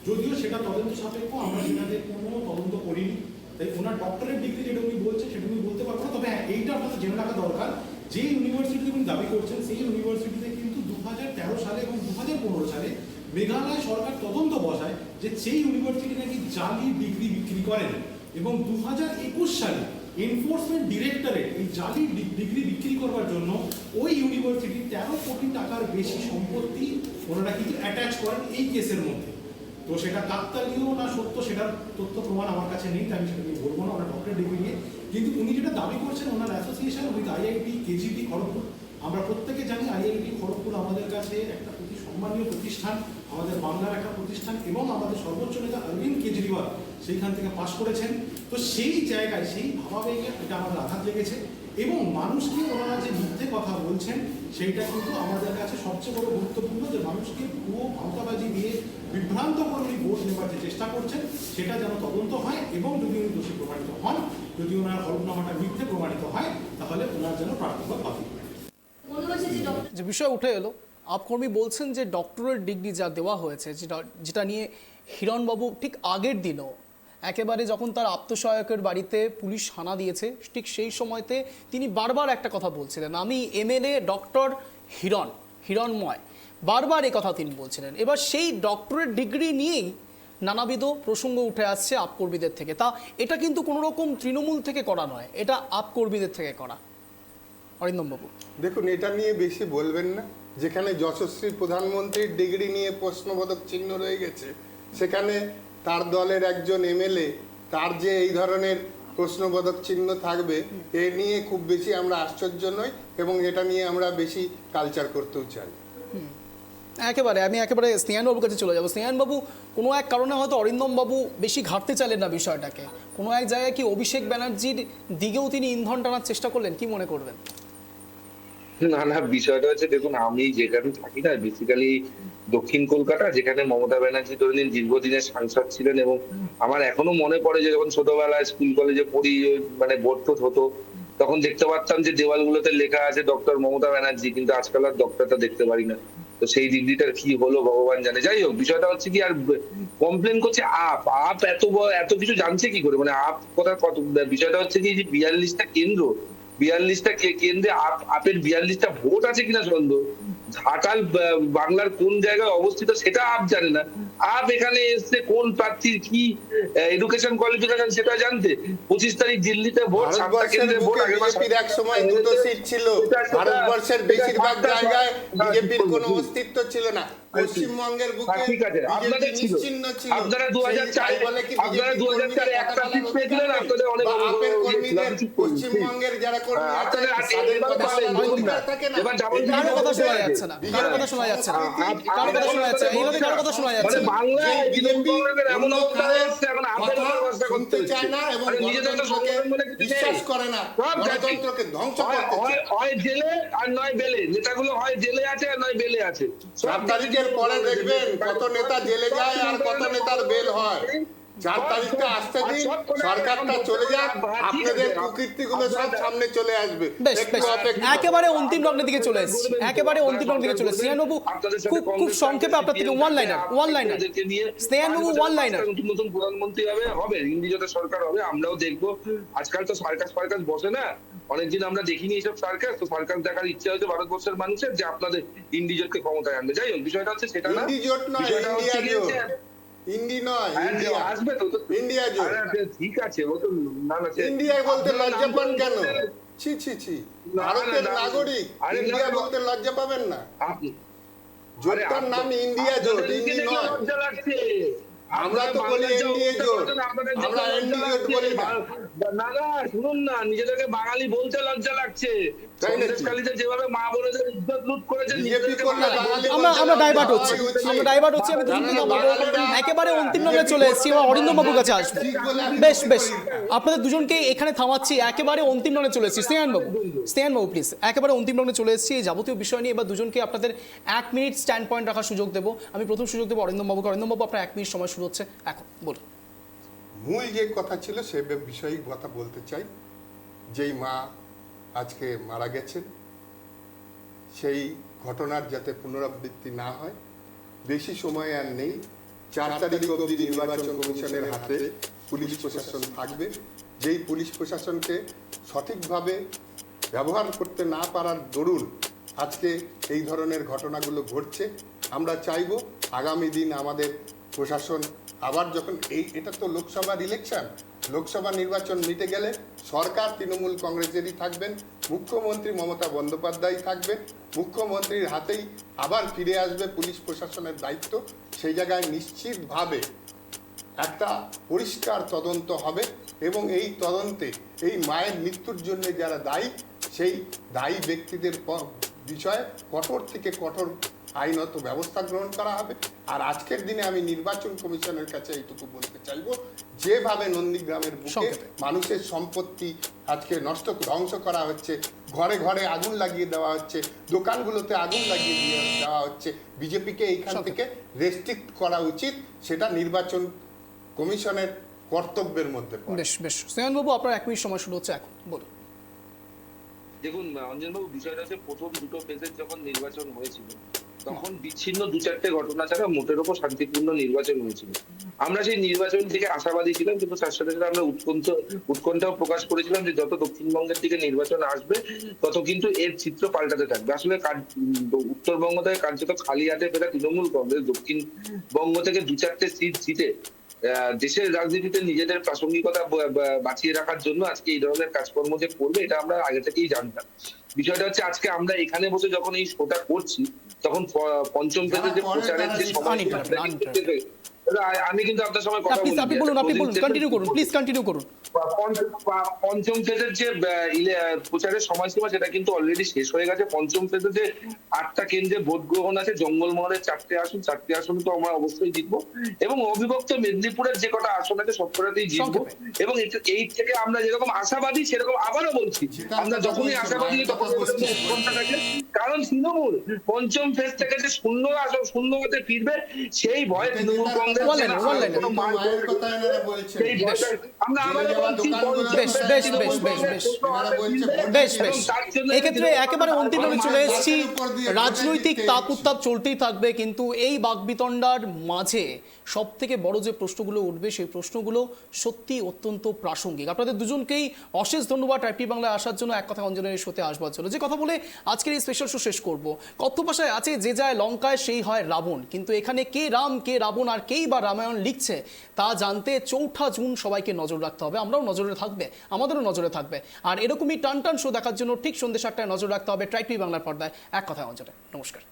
যদিও সেটা তদন্ত সাপেক্ষ, আমরা সেটাতে কোনো তদন্ত করিনি, তাই ওনার ডক্টরেট ডিগ্রি যেটা উনি বলছেন সেটা উনি বলতে পারবো না। তবে হ্যাঁ, এইটা আপনাদের জেনে রাখা দরকার, যে ইউনিভার্সিটিতে উনি দাবি করছেন সেই ইউনিভার্সিটিতে কিন্তু 2013 সালে এবং 2015 সালে মেঘালয় সরকার তদন্ত বসায় যে সেই ইউনিভার্সিটি নাকি জালি ডিগ্রি বিক্রি করেন, এবং 2021 সালে এনফোর্সমেন্ট ডিরেক্টরেট এই জালি ডিগ্রি বিক্রি করবার জন্য ওই ইউনিভার্সিটি 13 কোটি টাকার বেশি সম্পত্তি ওনারা কিন্তু অ্যাটাচ করেন এই কেসের মধ্যে। তো সেটা কাকতালীয় না সত্য সেটার তথ্য প্রমাণ আমার কাছে নেই, তাই আমি সেটা নিয়ে বলবো না ওনার ডক্টরেট ডিগ্রি নিয়ে। কিন্তু উনি যেটা দাবি করছেন, ওনার association with IIT KGP Kharagpur, আমরা প্রত্যেকে জানি আইআইটি খড়গপুর আমাদের কাছে একটা অতি সম্মানীয় প্রতিষ্ঠান, আমাদের বাংলার একটা প্রতিষ্ঠান, এবং আমাদের সর্বোচ্চ নেতা অরবিন্দ কেজরিওয়াল সেইখান থেকে পাশ করেছেন। তো সেই জায়গায় সেই ভাবাবেগে এটা আমাদের আঘাত লেগেছে, এবং মানুষকে ওনারা যে মিথ্যে কথা বলছেন সেইটা কিন্তু আমাদের কাছে সবচেয়ে বড় গুরুত্বপূর্ণ, যে মানুষকে পুরো ভাওতাবাজি দিয়ে বিভ্রান্ত করে উনি ভোট নেবার যে চেষ্টা করছেন সেটা যেন তদন্ত হয়, এবং যদি উনি দোষী প্রমাণিত হন, যদি ওনার হলফনামাটা মিথ্যে প্রমাণিত হয়, তাহলে ওনার যেন প্রার্থীপদ বাতিল হয়। যে বিষয় উঠে এলো, আপকর্মী বলছেন যে ডক্টরেট ডিগ্রি যা দেওয়া হয়েছে, যেটা নিয়ে হিরণবাবু ঠিক আগের দিনও একেবারে যখন তার আত্মসহায়কের বাড়িতে পুলিশ হানা দিয়েছে, ঠিক সেই সময়তে তিনি বারবার একটা কথা বলছিলেন, আমি এমএলএ ডক্টর হিরণময়, বারবার এই কথা তিনি বলছিলেন। এবার সেই ডক্টরেট ডিগ্রি নিয়েই নানাবিধ প্রসঙ্গ উঠে আসছে আপকর্মীদের থেকে। তা এটা কিন্তু কোনো রকম তৃণমূল থেকে করা নয়, এটা আপকর্মীদের থেকে করা। অরিন্দম বাবু দেখুন, এটা নিয়ে বেশি বলবেন না। যেখানে যশস্বী প্রধানমন্ত্রীর ডিগ্রি নিয়ে প্রশ্নবোধক চিহ্ন রয়ে গেছে, সেখানে তার দলের একজন এমএলএ, তার যে এই ধরনের প্রশ্নবোধক চিহ্ন থাকবে, এ নিয়ে খুব বেশি আমরা আশ্চর্য নই, এবং এটা নিয়ে আমরা বেশি কালচার করতেও চাই। একেবারে আমি একেবারে স্নেহানবাবুর কাছে চলে যাবো। স্নেহানবাবু, কোনো এক কারণে হয়তো অরিন্দমবাবু বেশি ঘাটতে চাইলেন না বিষয়টাকে, কোনো এক জায়গায় কি অভিষেক ব্যানার্জির দিকেও তিনি ইন্ধন টানার চেষ্টা করলেন, কি মনে করবেন? না না, বিষয়টা হচ্ছে দেখুন, আমি যেখানে থাকি না, বেসিক্যালি দক্ষিণ কলকাতা, যেখানে মমতা ব্যানার্জি ধরেন দীর্ঘদিনের সাংসদ ছিলেন, এবং আমার এখনো মনে পড়ে যে যখন ছোটবেলায় স্কুল কলেজে পড়ি, মানে বোর্ড টোট হতো, তখন দেখতে পারতাম যে দেওয়ালগুলোতে লেখা আছে ডক্টর মমতা ব্যানার্জি, কিন্তু আজকাল আর ডক্টরটা দেখতে পারি না। তো সেই ডিগ্রিটার কি হলো ভগবান জানে। যাই হোক, বিষয়টা হচ্ছে কি, আর কমপ্লেন করছে আপ এত কিছু জানছে কি করে, মানে আপ কথা কত, বিষয়টা হচ্ছে কি যে 42টা কেন্দ্র, 42টা কেন্দ্রে আপের 42টা ভোট আছে কিনা সন্দেহ। ঘাটাল বাংলার কোন জায়গায় অবস্থিত সেটা আপ জানে না। আপ এখানে এসছে কোন প্রার্থীর কি এডুকেশন কোয়ালিফিকেশন সেটা জানতে। 25 তারিখ দিল্লিতে ভোট, 7টা কেন্দ্রে ভোট। বিজেপির এক সময় 2টো সিট ছিল, ভারতবর্ষের বেশিরভাগ জায়গায় বিজেপির কোনো অস্তিত্ব ছিল না। পশ্চিমবঙ্গের বুকে ঠিক আছে, আপনাদের ছিল, আপনারা 2004 একটা সিট পেয়েছিলেন, আপনাদের অনেক আপের কর্মীদের, পশ্চিমবঙ্গের যারা কর্মী আছে তাদের কথা অধিকার থাকে না। এবার যেমন কারো কথা শোনা যাচ্ছে না, কারো কথা শোনা যাচ্ছে না, কারো কথা শোনা যাচ্ছে না, এইভাবে কারো কথা শোনা যাচ্ছে না। বাংলায় বিজেপি এমন অবস্থা হচ্ছে, এখন আপনাদের ব্যবস্থা করতে চায় না এবং নিজেদের বিশ্বাস করে না, গণতন্ত্রকে ধ্বংস করতে চায়। হয় জেলে আর নয় বেলে, নেতাগুলো হয় জেলে আছে আর নয় বেলে আছে। 4 তারিখের পরে দেখবেন কত নেতা জেলে যায় আর কত নেতার বেল হয়। 4 তারিখটা আসতে দিন, সরকারটা চলে যাক, আপনাদের কুকীর্তিগুলো সব সামনে চলে আসবে। বেশ বেশ, একেবারে অন্তিম লগ্নের দিকে চলে এসেছি, একেবারে অন্তিম লগ্নের দিকে চলে এসেছি। স্নেহানবাবু, খুব সংক্ষেপে আপনার থেকে ওয়ান লাইনার স্নেহানবাবু, ওয়ান লাইনার। নতুন প্রধানমন্ত্রী হবে, ইন্ডি জোটের সরকার হবে, আমরাও দেখবো। আজকাল তো সার্কাস বসে না, অনেকদিন আমরা দেখিনি এইসব সার্কাস। তো সার্কাস দেখার ইচ্ছা হচ্ছে ভারতবর্ষের মানুষের, যে আপনাদের ইন্ডি জোটকে ক্ষমতায় আনবে। যাই হোক, বিষয়টা হচ্ছে সেটা না, ইন্ডি জোট নয়, ইন্ডিয়া জোট। ইন্ডি নয়, ইন্ডিয়া আসবে তো, ইন্ডিয়া জোট। ঠিক আছে, ও তো না না, ইন্ডিয়া বলতে লজ্জা পান কেন? ছি ছি ছি, ভারতের নাগরিক, ইন্ডিয়া বলতে লজ্জা পাবেন না। জোটটার নাম ইন্ডিয়া জোট, ইন্ডি নয়। আমরা তো বলি এনডিএ জোট, আমরা এনডি জোট বলি না। না না, শুনুন না, নিজেদেরকে বাঙালি বলতে লজ্জা লাগছে। সন্দেশখালীতে যেভাবে মা বোনেদের ইজ্জত লুট করেছে, আমরা ডাইভার্ট হচ্ছি, আমি দুজনকে একেবারে অন্তিম লগ্নে চলে এসেছি। এবার অরিন্দম বাবুর কাছে আসবো। বেশ বেশ, আপনাদের দুজনকে এখানে থামাচ্ছি, একেবারে অন্তিম লগ্নে চলে এসেছি। স্নেহানবাবু প্লিজ, একেবারে অন্তিম লগ্নে চলে এসেছি। এই যাবতীয় বিষয় নিয়ে এবার দুজনকে আপনাদের 1 মিনিট স্ট্যান্ড পয়েন্ট রাখার সুযোগ দেবো। আমি প্রথম সুযোগ দেবো অরিন্দম বাবুকে। অরিন্দম বাবু, আপনার 1 মিনিট সময় শুরু হচ্ছে এখন, বলুন। মূল যে কথা ছিল সে বিষয়ে কথা বলতে চাই। যেই মা আজকে মারা গেছেন, সেই ঘটনার যাতে পুনরাবৃত্তি না হয়। বেশি সময় আর নেই, 4 তারিখ অবধি নির্বাচন কমিশনের হাতে পুলিশ প্রশাসন থাকবে। যেই পুলিশ প্রশাসনকে সঠিকভাবে ব্যবহার করতে না পারার দরুন আজকে এই ধরনের ঘটনাগুলো ঘটছে। আমরা চাইব আগামী দিন আমাদের প্রশাসন আবার যখন এটা তো লোকসভার ইলেকশন, লোকসভা নির্বাচন মিটে গেলে সরকার তৃণমূল কংগ্রেসেরই থাকবেন, মুখ্যমন্ত্রী মমতা বন্দ্যোপাধ্যায় থাকবেন, মুখ্যমন্ত্রীর হাতেই আবার ফিরে আসবে পুলিশ প্রশাসনের দায়িত্ব। সেই জায়গায় নিশ্চিতভাবে একটা পরিষ্কার তদন্ত হবে এবং এই তদন্তে এই মায়ের মৃত্যুর জন্য যারা দায়ী, সেই দায়ী ব্যক্তিদের বিষয়ে কঠোর থেকে কঠোর আইনত ব্যবস্থা গ্রহণ করা হবে। আর আজকের দিনে আমি নির্বাচন কমিশনের কাছে এইটুকু বলতে চাইবো, যেভাবে নন্দীগ্রামের বুকে মানুষের সম্পত্তি আজকে ধ্বংস করা হচ্ছে, ঘরে ঘরে আগুন লাগিয়ে দেওয়া হচ্ছে, দোকানগুলোতে আগুন লাগিয়ে দেওয়া হচ্ছে, বিজেপিকে এইখান থেকে রেস্ট্রিক্ট করা উচিত। সেটা নির্বাচন কমিশনের কর্তব্যের মধ্যে পড়ে। বেশ বেশ, স্নেহানবাবু, আপনার 1 মিনিট সময় শুরু হচ্ছে এখন, বলুন। দেখুন অঞ্জনবাবু, বিষয়টা হচ্ছে প্রথম দুটো ফেজের যখন নির্বাচন হয়েছিল তখন বিচ্ছিন্ন 2-4টে ঘটনা ছাড়া মোটের ওপর শান্তিপূর্ণ নির্বাচন হয়েছিল। আমরা সেই নির্বাচন থেকে আশাবাদী ছিলাম, কিন্তু তার সাথে সাথে আমরা উৎকণ্ঠাও প্রকাশ করেছিলাম যে যত দক্ষিণবঙ্গের দিকে নির্বাচন আসবে তত কিন্তু এর চিত্র পাল্টাতে থাকবে। আসলে উত্তরবঙ্গ থেকে কার্যত খালি হাতে ফেরা তৃণমূল কংগ্রেস দক্ষিণবঙ্গ থেকে 2-4টে সিট জিতে দেশের রাজনীতিতে নিজেদের প্রাসঙ্গিকতা বাঁচিয়ে রাখার জন্য আজকে এই ধরনের কাজকর্ম যে করবে, এটা আমরা আগে থেকেই জানতাম। বিষয়টা হচ্ছে আজকে আমরা এখানে বসে যখন এই শোটা করছি তখন পঞ্চম ফেজের যে প্রচারের যে সময়, আমি কিন্তু আপনার সময় কথা বলছি, আপনি বলুন, কন্টিনিউ করুন প্লিজ, কন্টিনিউ করুন। পঞ্চম ফেজের যে প্রচারের সময়সীমা সেটা কিন্তু অলরেডি শেষ হয়ে গেছে। পঞ্চম ফেজে যে 8টা কেন্দ্রে ভোট গ্রহণ আছে, জঙ্গলমহলের 4টে আসন, 4টে আসন তো আমরা অবশ্যই জিতবো, এবং অবিভক্ত মেদিনীপুরের যে কটা আসন আছে সবকটাতেই জিতবো। এবং এই থেকে আমরা যেরকম আশাবাদী, সেরকম আবারও বলছি, আমরা যখনই আশাবাদী তখন কারণ তৃণমূল পঞ্চম ফেজ থেকে যে শূন্য হতে ফিরবে সেই ভয়ে তৃণমূল কংগ্রেস সেই ভয়টা আমরা আবারও বলছি। বেশ এক্ষেত্রে একেবারে অন্তিমভাবে চলে এসেছি। রাজনৈতিক তাপ উত্তাপ চলতেই থাকবে, কিন্তু এই বাকবিতণ্ডার মাঝে সব থেকে বড় যে প্রশ্নগুলো উঠবে সেই প্রশ্নগুলো সত্যি অত্যন্ত প্রাসঙ্গিক। আপনাদের দুজনকেই অশেষ ধন্যবাদ টাইপি বাংলায় আসার জন্য, এক কথা অঞ্জনের শোতে আসবার জন্য। যে কথা বলে আজকের এই স্পেশাল শো শেষ করব। কথ্য ভাষায় আছে, যে যায় লঙ্কায় সেই হয় রাবণ, কিন্তু এখানে কে রাম কে রাবণ আর কেই বা রামায়ণ লিখছে তা জানতে 4 জুন সবাইকে নজর রাখতে হবে। আমরাও নজরে থাকবে, আমাদেরও নজরে থাকবে। আর এরকমই টান টান শো দেখার জন্য ঠিক সন্ধ্যে 7টায় নজর রাখতে হবে টাইপি বাংলার পর্দায় এক কথায় অঞ্জনে। নমস্কার।